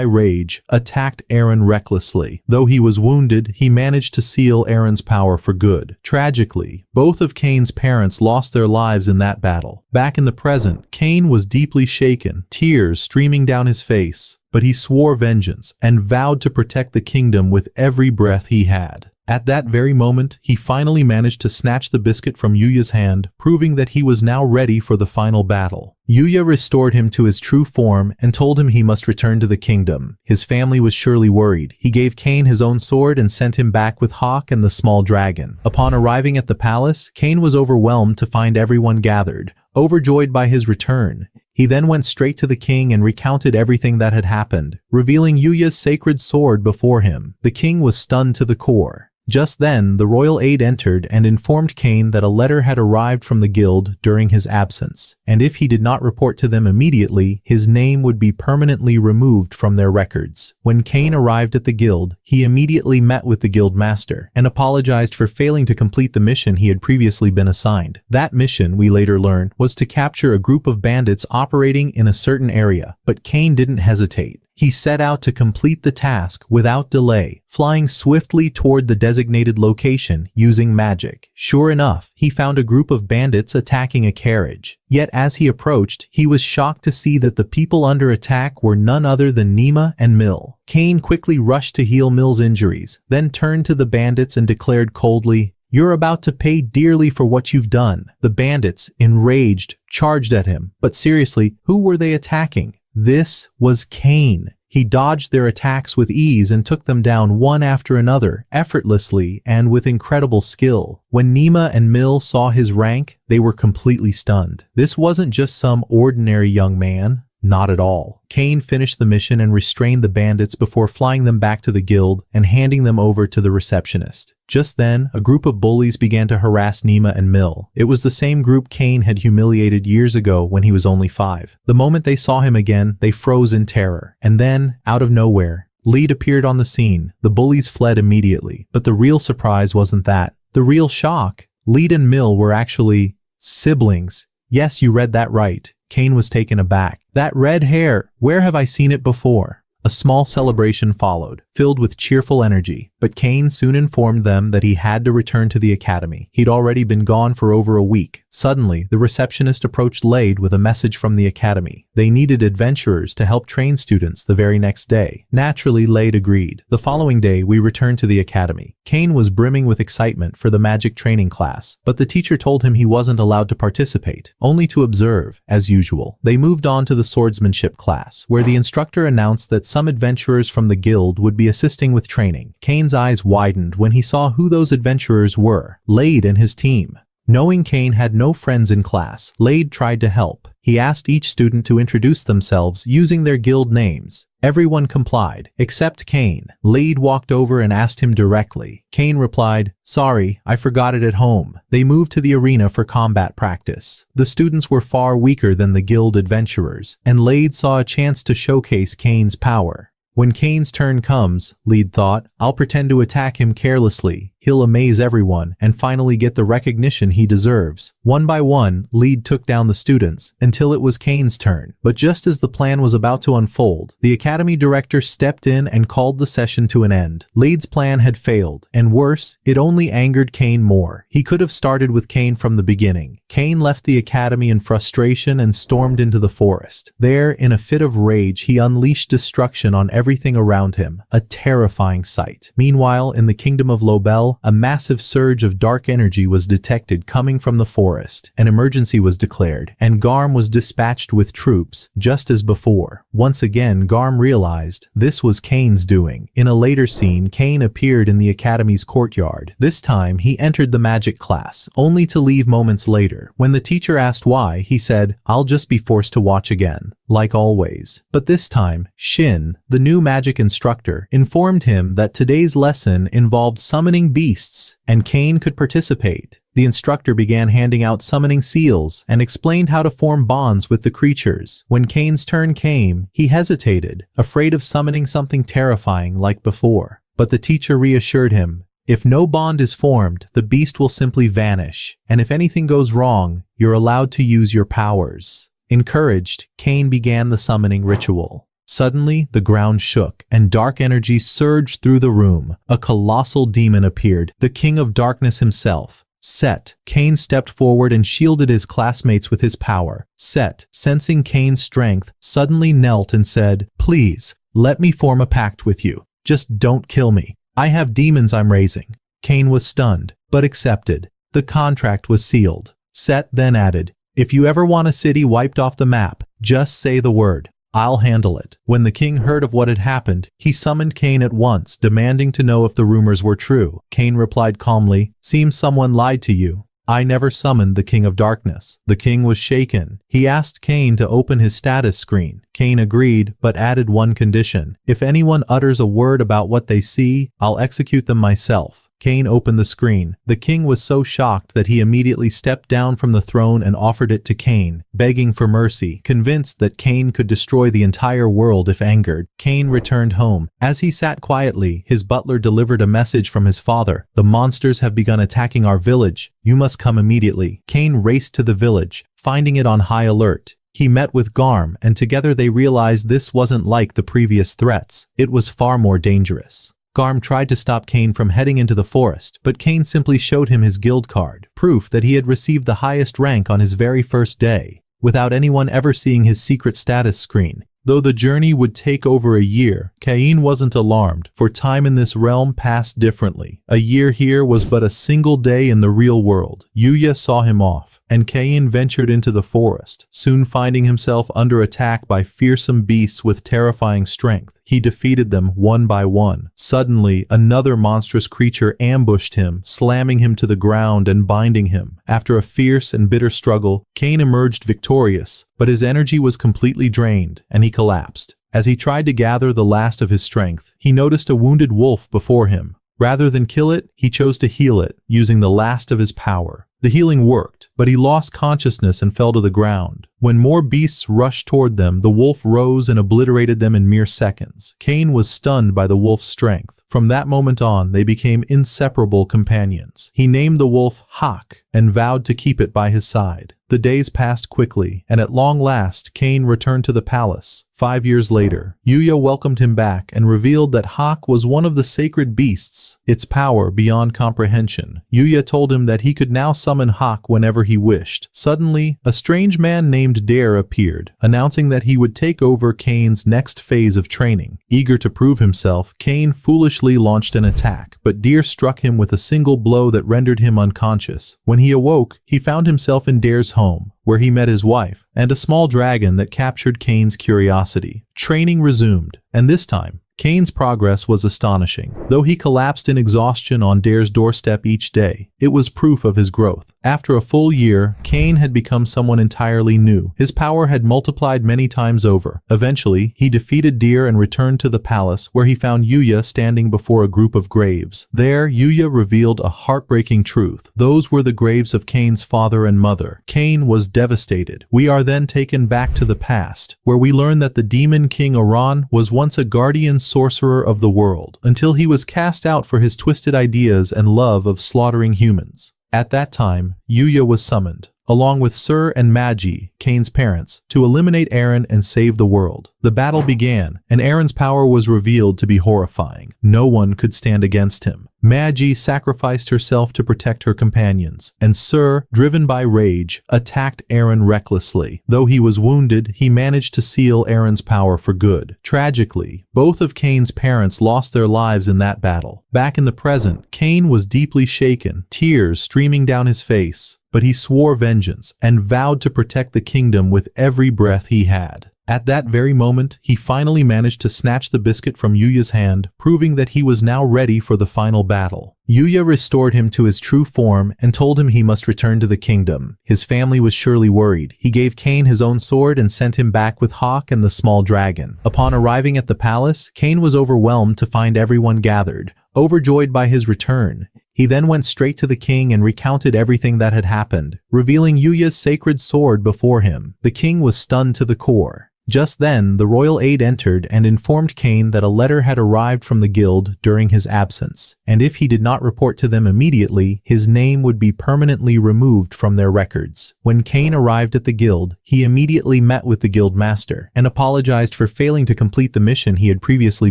rage, attacked Eren recklessly. Though he was wounded, he managed to seal Eren's power for good. Tragically, both of Cain's parents lost their lives in that battle. Back in the present, Cain was deeply shaken, tears streaming down his face, but he swore vengeance and vowed to protect the kingdom with every breath he had. At that very moment, he finally managed to snatch the biscuit from Yuya's hand, proving that he was now ready for the final battle. Yuya restored him to his true form and told him he must return to the kingdom. His family was surely worried. He gave Cain his own sword and sent him back with Hawk and the small dragon. Upon arriving at the palace, Cain was overwhelmed to find everyone gathered, overjoyed by his return. He then went straight to the king and recounted everything that had happened, revealing Yuya's sacred sword before him. The king was stunned to the core. Just then, the royal aide entered and informed Cain that a letter had arrived from the guild during his absence, and if he did not report to them immediately, his name would be permanently removed from their records. When Cain arrived at the guild, he immediately met with the guild master and apologized for failing to complete the mission he had previously been assigned. That mission, we later learn, was to capture a group of bandits operating in a certain area, but Cain didn't hesitate. He set out to complete the task without delay, flying swiftly toward the designated location using magic. Sure enough, he found a group of bandits attacking a carriage. Yet as he approached, he was shocked to see that the people under attack were none other than Nima and Mill. Cain quickly rushed to heal Mill's injuries, then turned to the bandits and declared coldly, "You're about to pay dearly for what you've done." The bandits, enraged, charged at him. But seriously, who were they attacking? This was Cain. He dodged their attacks with ease and took them down one after another, effortlessly and with incredible skill. When Nima and Mill saw his rank, they were completely stunned. This wasn't just some ordinary young man. Not at all. Cain finished the mission and restrained the bandits before flying them back to the guild and handing them over to the receptionist. Just then, a group of bullies began to harass Nima and Mill. It was the same group Cain had humiliated years ago when he was only 5. The moment they saw him again, they froze in terror. And then, out of nowhere, Lead appeared on the scene. The bullies fled immediately. But the real surprise wasn't that. The real shock. Lead and Mill were actually siblings. Yes, you read that right. Cain was taken aback. That red hair, where have I seen it before? A small celebration followed, filled with cheerful energy, but Cain soon informed them that he had to return to the academy. He'd already been gone for over a week. Suddenly, the receptionist approached Lade with a message from the academy. They needed adventurers to help train students the very next day. Naturally, Lade agreed. The following day, we returned to the academy. Cain was brimming with excitement for the magic training class, but the teacher told him he wasn't allowed to participate, only to observe, as usual. They moved on to the swordsmanship class, where the instructor announced that some adventurers from the guild would be assisting with training. Cain's eyes widened when he saw who those adventurers were. Lade and his team. Knowing Cain had no friends in class, Lade tried to help. He asked each student to introduce themselves using their guild names. Everyone complied, except Cain. Lade walked over and asked him directly. Cain replied, "Sorry, I forgot it at home." They moved to the arena for combat practice. The students were far weaker than the guild adventurers, and Lade saw a chance to showcase Cain's power. When Cain's turn comes, Lade thought, I'll pretend to attack him carelessly. He'll amaze everyone and finally get the recognition he deserves. One by one, Lade took down the students until it was Cain's turn. But just as the plan was about to unfold, the academy director stepped in and called the session to an end. Lade's plan had failed, and worse, it only angered Cain more. He could have started with Cain from the beginning. Cain left the academy in frustration and stormed into the forest. There, in a fit of rage, he unleashed destruction on everything around him, a terrifying sight. Meanwhile, in the kingdom of Lobel, a massive surge of dark energy was detected coming from the forest. An emergency was declared, and Garm was dispatched with troops, just as before. Once again, Garm realized this was Cain's doing. In a later scene, Cain appeared in the academy's courtyard. This time, he entered the magic class, only to leave moments later. When the teacher asked why, he said, "I'll just be forced to watch again." Like always. But this time, Shin, the new magic instructor, informed him that today's lesson involved summoning beasts, and Cain could participate. The instructor began handing out summoning seals and explained how to form bonds with the creatures. When Cain's turn came, he hesitated, afraid of summoning something terrifying like before. But the teacher reassured him, if no bond is formed, the beast will simply vanish, and if anything goes wrong, you're allowed to use your powers. Encouraged, Cain began the summoning ritual. Suddenly, the ground shook, and dark energy surged through the room. A colossal demon appeared, the king of darkness himself. Set. Cain stepped forward and shielded his classmates with his power. Set, sensing Cain's strength, suddenly knelt and said, "Please, let me form a pact with you. Just don't kill me. I have demons I'm raising." Cain was stunned, but accepted. The contract was sealed. Set then added, "If you ever want a city wiped off the map, just say the word. I'll handle it." When the king heard of what had happened, he summoned Cain at once, demanding to know if the rumors were true. Cain replied calmly, "Seems someone lied to you. I never summoned the King of Darkness." The king was shaken. He asked Cain to open his status screen. Cain agreed, but added one condition. "If anyone utters a word about what they see, I'll execute them myself." Cain opened the screen. The king was so shocked that he immediately stepped down from the throne and offered it to Cain, begging for mercy. Convinced that Cain could destroy the entire world if angered, Cain returned home. As he sat quietly, his butler delivered a message from his father. "The monsters have begun attacking our village. You must come immediately." Cain raced to the village, finding it on high alert. He met with Garm, and together they realized this wasn't like the previous threats. It was far more dangerous. Garm tried to stop Cain from heading into the forest, but Cain simply showed him his guild card, proof that he had received the highest rank on his very first day, without anyone ever seeing his secret status screen. Though the journey would take over a year, Cain wasn't alarmed, for time in this realm passed differently. A year here was but a single day in the real world. Yuya saw him off, and Cain ventured into the forest, soon finding himself under attack by fearsome beasts with terrifying strength. He defeated them one by one. Suddenly, another monstrous creature ambushed him, slamming him to the ground and binding him. After a fierce and bitter struggle, Cain emerged victorious, but his energy was completely drained, and he collapsed. As he tried to gather the last of his strength, he noticed a wounded wolf before him. Rather than kill it, he chose to heal it, using the last of his power. The healing worked, but he lost consciousness and fell to the ground. When more beasts rushed toward them, the wolf rose and obliterated them in mere seconds. Cain was stunned by the wolf's strength. From that moment on, they became inseparable companions. He named the wolf Hawk and vowed to keep it by his side. The days passed quickly, and at long last, Cain returned to the palace. 5 years later, Yuya welcomed him back and revealed that Hawk was one of the sacred beasts, its power beyond comprehension. Yuya told him that he could now summon Hawk whenever he wished. Suddenly, a strange man named Dare appeared, announcing that he would take over Cain's next phase of training. Eager to prove himself, Cain foolishly launched an attack, but Dare struck him with a single blow that rendered him unconscious. When he awoke, he found himself in Dare's home, where he met his wife, and a small dragon that captured Cain's curiosity. Training resumed, and this time, Cain's progress was astonishing. Though he collapsed in exhaustion on Dare's doorstep each day, it was proof of his growth. After a full year, Cain had become someone entirely new. His power had multiplied many times over. Eventually, he defeated Dare and returned to the palace, where he found Yuya standing before a group of graves. There, Yuya revealed a heartbreaking truth. Those were the graves of Cain's father and mother. Cain was devastated. We are then taken back to the past, where we learn that the demon king Iran was once a guardian sorcerer of the world, until he was cast out for his twisted ideas and love of slaughtering humans. At that time, Yuya was summoned, along with Sir and Magi, Cain's parents, to eliminate Eren and save the world. The battle began, and Eren's power was revealed to be horrifying. No one could stand against him. Magi sacrificed herself to protect her companions, and Sir, driven by rage, attacked Eren recklessly. Though he was wounded, he managed to seal Eren's power for good. Tragically, both of Cain's parents lost their lives in that battle. Back in the present, Cain was deeply shaken, tears streaming down his face, but he swore vengeance and vowed to protect the kingdom with every breath he had. At that very moment, he finally managed to snatch the biscuit from Yuya's hand, proving that he was now ready for the final battle. Yuya restored him to his true form and told him he must return to the kingdom. His family was surely worried. He gave Cain his own sword and sent him back with Hawk and the small dragon. Upon arriving at the palace, Cain was overwhelmed to find everyone gathered. Overjoyed by his return, he then went straight to the king and recounted everything that had happened, revealing Yuya's sacred sword before him. The king was stunned to the core. Just then, the royal aide entered and informed Cain that a letter had arrived from the guild during his absence, and if he did not report to them immediately, his name would be permanently removed from their records. When Cain arrived at the guild, he immediately met with the guild master and apologized for failing to complete the mission he had previously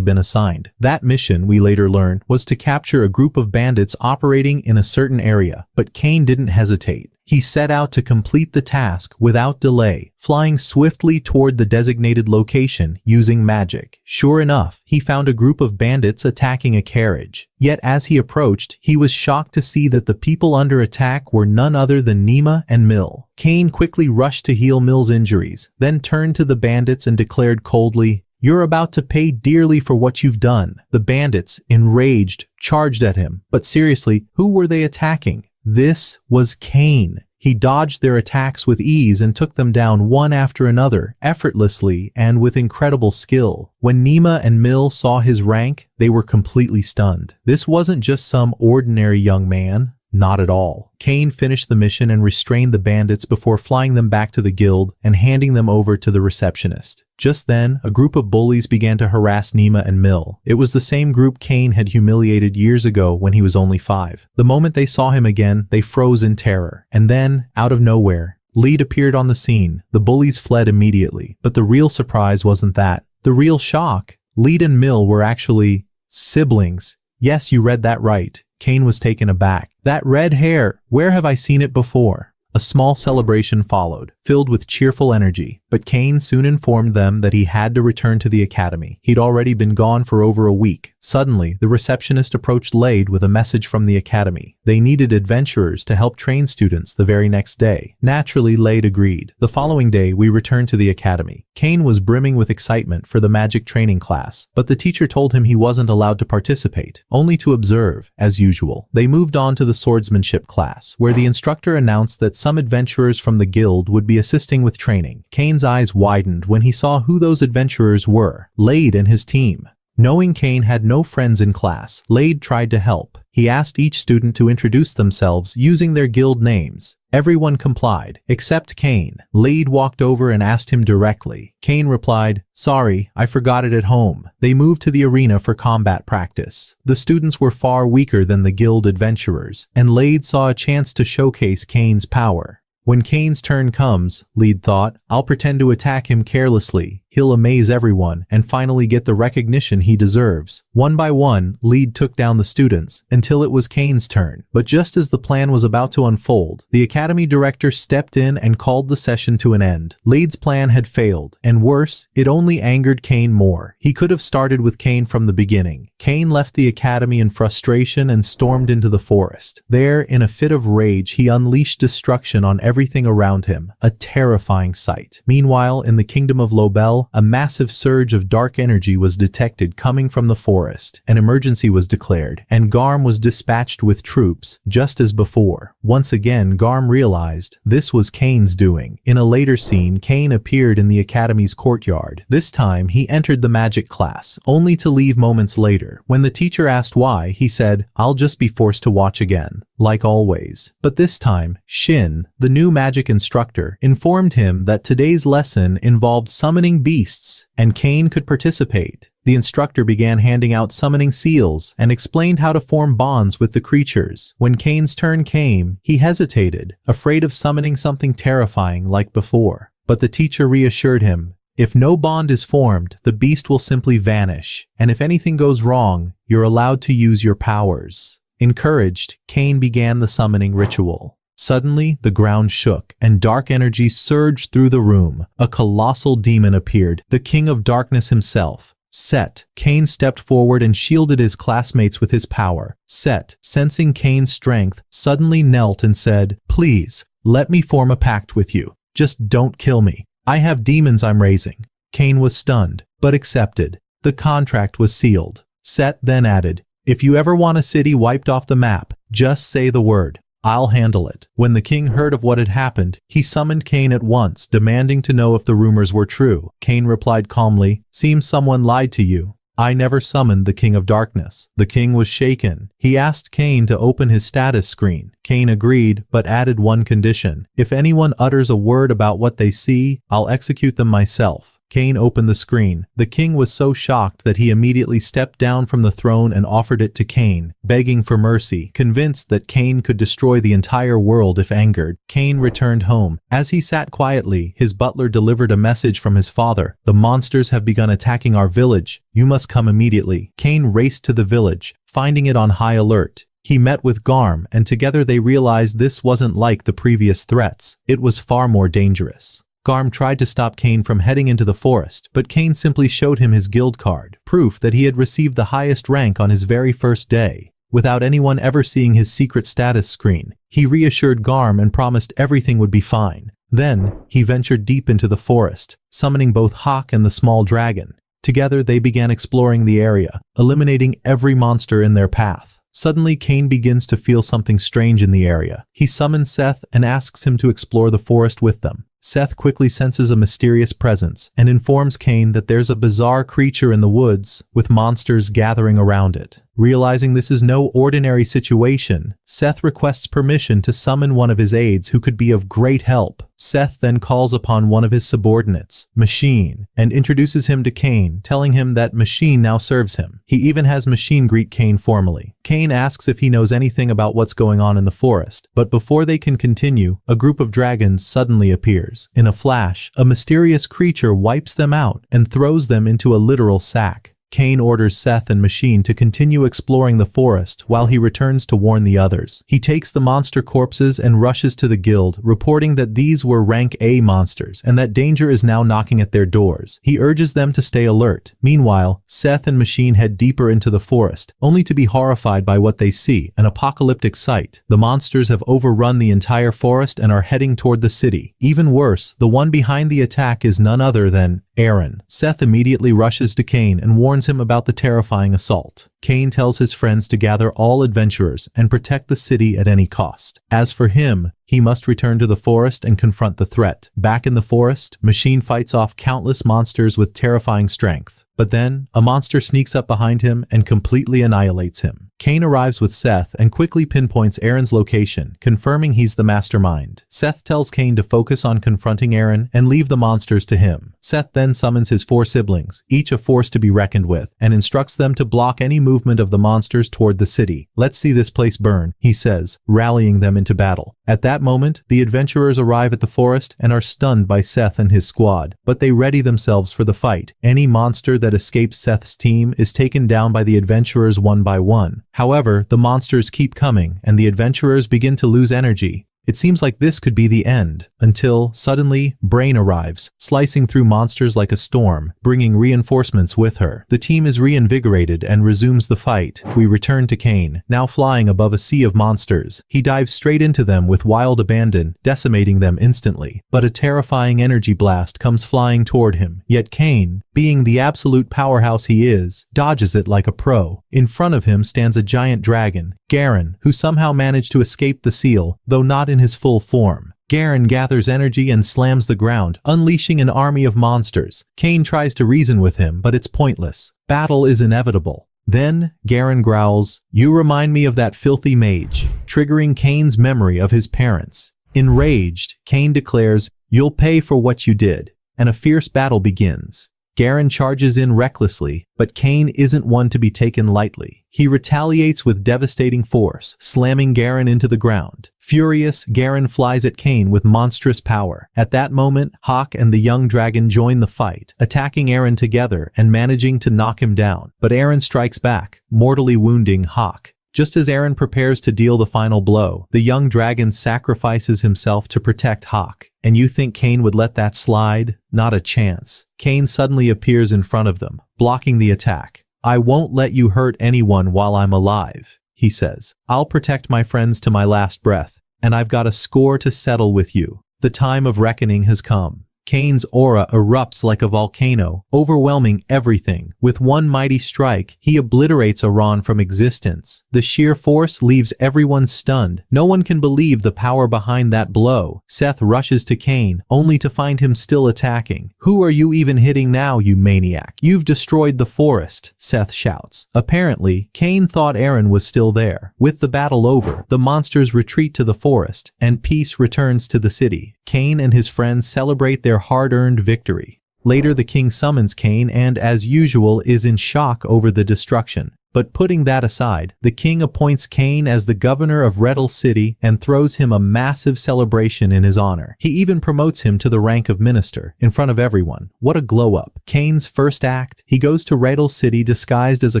been assigned. That mission, we later learned, was to capture a group of bandits operating in a certain area, but Cain didn't hesitate. He set out to complete the task without delay, flying swiftly toward the designated location using magic. Sure enough, he found a group of bandits attacking a carriage. Yet as he approached, he was shocked to see that the people under attack were none other than Nima and Mill. Kane quickly rushed to heal Mill's injuries, then turned to the bandits and declared coldly, "You're about to pay dearly for what you've done." The bandits, enraged, charged at him. But seriously, who were they attacking? This was Kane. He dodged their attacks with ease and took them down one after another, effortlessly and with incredible skill. When Nima and Mill saw his rank, they were completely stunned. This wasn't just some ordinary young man. Not at all. Kane finished the mission and restrained the bandits before flying them back to the guild and handing them over to the receptionist. Just then, a group of bullies began to harass Nima and Mill. It was the same group Kane had humiliated years ago when he was only 5. The moment they saw him again, they froze in terror. And then, out of nowhere, Lead appeared on the scene. The bullies fled immediately. But the real surprise wasn't that. The real shock. Lead and Mill were actually siblings. Yes, you read that right. Kane was taken aback. That red hair, where have I seen it before? A small celebration followed, filled with cheerful energy, but Kane soon informed them that he had to return to the academy. He'd already been gone for over a week. Suddenly, the receptionist approached Lade with a message from the academy. They needed adventurers to help train students the very next day. Naturally, Lade agreed. The following day, we returned to the academy. Kane was brimming with excitement for the magic training class, but the teacher told him he wasn't allowed to participate, only to observe, as usual. They moved on to the swordsmanship class, where the instructor announced that some adventurers from the guild would be assisting with training. Kane's eyes widened when he saw who those adventurers were. Lade and his team. Knowing Kane had no friends in class, Lade tried to help. He asked each student to introduce themselves using their guild names. Everyone complied, except Kane. Lade walked over and asked him directly. Kane replied, "Sorry, I forgot it at home." They moved to the arena for combat practice. The students were far weaker than the guild adventurers, and Lade saw a chance to showcase Kane's power. When Kane's turn comes, Lade thought, I'll pretend to attack him carelessly. He'll amaze everyone and finally get the recognition he deserves. One by one, Lade took down the students until it was Kane's turn. But just as the plan was about to unfold, the academy director stepped in and called the session to an end. Lade's plan had failed, and worse, it only angered Kane more. He could have started with Kane from the beginning. Kane left the academy in frustration and stormed into the forest. There, in a fit of rage, he unleashed destruction on everything around him, a terrifying sight. Meanwhile, in the kingdom of Lobel, a massive surge of dark energy was detected coming from the forest. An emergency was declared, and Garm was dispatched with troops, just as before. Once again, Garm realized this was Kane's doing. In a later scene, Kane appeared in the academy's courtyard. This time, he entered the magic class, only to leave moments later. When the teacher asked why, he said, "I'll just be forced to watch again." Like always. But this time, Shin, the new magic instructor, informed him that today's lesson involved summoning beasts, and Kane could participate. The instructor began handing out summoning seals and explained how to form bonds with the creatures. When Kane's turn came, he hesitated, afraid of summoning something terrifying like before. But the teacher reassured him, if no bond is formed, the beast will simply vanish, and if anything goes wrong, you're allowed to use your powers. Encouraged, Kane began the summoning ritual. Suddenly, the ground shook, and dark energy surged through the room. A colossal demon appeared, the King of Darkness himself. Set. Kane stepped forward and shielded his classmates with his power. Set, sensing Kane's strength, suddenly knelt and said, "Please, let me form a pact with you. Just don't kill me. I have demons I'm raising." Kane was stunned, but accepted. The contract was sealed. Set then added, "If you ever want a city wiped off the map, just say the word. I'll handle it." When the king heard of what had happened, he summoned Kane at once, demanding to know if the rumors were true. Kane replied calmly, "Seems someone lied to you. I never summoned the King of Darkness." The king was shaken. He asked Kane to open his status screen. Kane agreed, but added one condition. "If anyone utters a word about what they see, I'll execute them myself." Kane opened the screen. The king was so shocked that he immediately stepped down from the throne and offered it to Kane, begging for mercy. Convinced that Kane could destroy the entire world if angered, Kane returned home. As he sat quietly, his butler delivered a message from his father. "The monsters have begun attacking our village. You must come immediately." Kane raced to the village, finding it on high alert. He met with Garm, and together they realized this wasn't like the previous threats. It was far more dangerous. Garm tried to stop Kane from heading into the forest, but Kane simply showed him his guild card, proof that he had received the highest rank on his very first day. Without anyone ever seeing his secret status screen, he reassured Garm and promised everything would be fine. Then, he ventured deep into the forest, summoning both Hawk and the small dragon. Together they began exploring the area, eliminating every monster in their path. Suddenly, Kane begins to feel something strange in the area. He summons Seth and asks him to explore the forest with them. Seth quickly senses a mysterious presence and informs Kane that there's a bizarre creature in the woods with monsters gathering around it. Realizing this is no ordinary situation, Seth requests permission to summon one of his aides who could be of great help. Seth then calls upon one of his subordinates, Machine, and introduces him to Kane, telling him that Machine now serves him. He even has Machine greet Kane formally. Kane asks if he knows anything about what's going on in the forest, but before they can continue, a group of dragons suddenly appears. In a flash, a mysterious creature wipes them out and throws them into a literal sack. Kane orders Seth and Machine to continue exploring the forest while he returns to warn the others. He takes the monster corpses and rushes to the guild, reporting that these were rank A monsters and that danger is now knocking at their doors. He urges them to stay alert. Meanwhile, Seth and Machine head deeper into the forest, only to be horrified by what they see, an apocalyptic sight. The monsters have overrun the entire forest and are heading toward the city. Even worse, the one behind the attack is none other than Aaron. Seth immediately rushes to Kane and warns him about the terrifying assault. Kane tells his friends to gather all adventurers and protect the city at any cost. As for him, he must return to the forest and confront the threat. Back in the forest, Machine fights off countless monsters with terrifying strength. But then, a monster sneaks up behind him and completely annihilates him. Kane arrives with Seth and quickly pinpoints Aaron's location, confirming he's the mastermind. Seth tells Kane to focus on confronting Aaron and leave the monsters to him. Seth then summons his 4 siblings, each a force to be reckoned with, and instructs them to block any movement of the monsters toward the city. "Let's see this place burn," he says, rallying them into battle. At that moment, the adventurers arrive at the forest and are stunned by Seth and his squad, but they ready themselves for the fight. Any monster that escapes Seth's team is taken down by the adventurers one by one. However, the monsters keep coming, and the adventurers begin to lose energy. It seems like this could be the end, until, suddenly, Brain arrives, slicing through monsters like a storm, bringing reinforcements with her. The team is reinvigorated and resumes the fight. We return to Kane, now flying above a sea of monsters. He dives straight into them with wild abandon, decimating them instantly. But a terrifying energy blast comes flying toward him. Yet Kane, being the absolute powerhouse he is, dodges it like a pro. In front of him stands a giant dragon, Garen, who somehow managed to escape the seal, though not in his full form. Garen gathers energy and slams the ground, unleashing an army of monsters. Kane tries to reason with him, but it's pointless. Battle is inevitable. Then, Garen growls, "You remind me of that filthy mage," triggering Kane's memory of his parents. Enraged, Kane declares, "You'll pay for what you did," and a fierce battle begins. Garen charges in recklessly, but Kane isn't one to be taken lightly. He retaliates with devastating force, slamming Garen into the ground. Furious, Garen flies at Kane with monstrous power. At that moment, Hawk and the young dragon join the fight, attacking Aaron together and managing to knock him down. But Aaron strikes back, mortally wounding Hawk. Just as Aaron prepares to deal the final blow, the young dragon sacrifices himself to protect Hawk. And you think Kane would let that slide? Not a chance. Kane suddenly appears in front of them, blocking the attack. "I won't let you hurt anyone while I'm alive," he says. "I'll protect my friends to my last breath, and I've got a score to settle with you. The time of reckoning has come." Kane's aura erupts like a volcano, overwhelming everything. With one mighty strike, he obliterates Iran from existence. The sheer force leaves everyone stunned. No one can believe the power behind that blow. Seth rushes to Kane, only to find him still attacking. "Who are you even hitting now, you maniac? You've destroyed the forest," Seth shouts. Apparently, Kane thought Aaron was still there. With the battle over, the monsters retreat to the forest, and peace returns to the city. Kane and his friends celebrate their hard-earned victory. Later, the king summons Kane and, as usual, is in shock over the destruction. But putting that aside, the king appoints Kane as the governor of Rettle City and throws him a massive celebration in his honor. He even promotes him to the rank of minister, in front of everyone. What a glow-up. Kane's first act, he goes to Rettle City disguised as a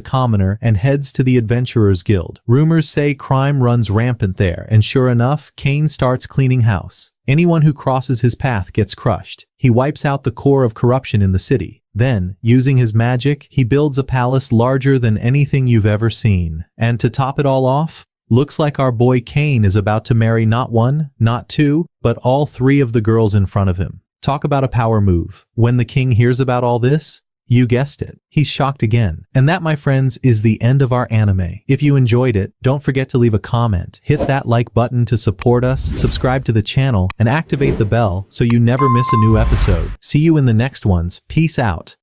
commoner and heads to the Adventurers Guild. Rumors say crime runs rampant there, and sure enough, Kane starts cleaning house. Anyone who crosses his path gets crushed. He wipes out the core of corruption in the city. Then, using his magic, he builds a palace larger than anything you've ever seen. And to top it all off, looks like our boy Kane is about to marry not one, not two, but all three of the girls in front of him. Talk about a power move. When the king hears about all this, you guessed it, he's shocked again. And that, my friends, is the end of our anime. If you enjoyed it, don't forget to leave a comment, hit that like button to support us, subscribe to the channel, and activate the bell so you never miss a new episode. See you in the next ones. Peace out.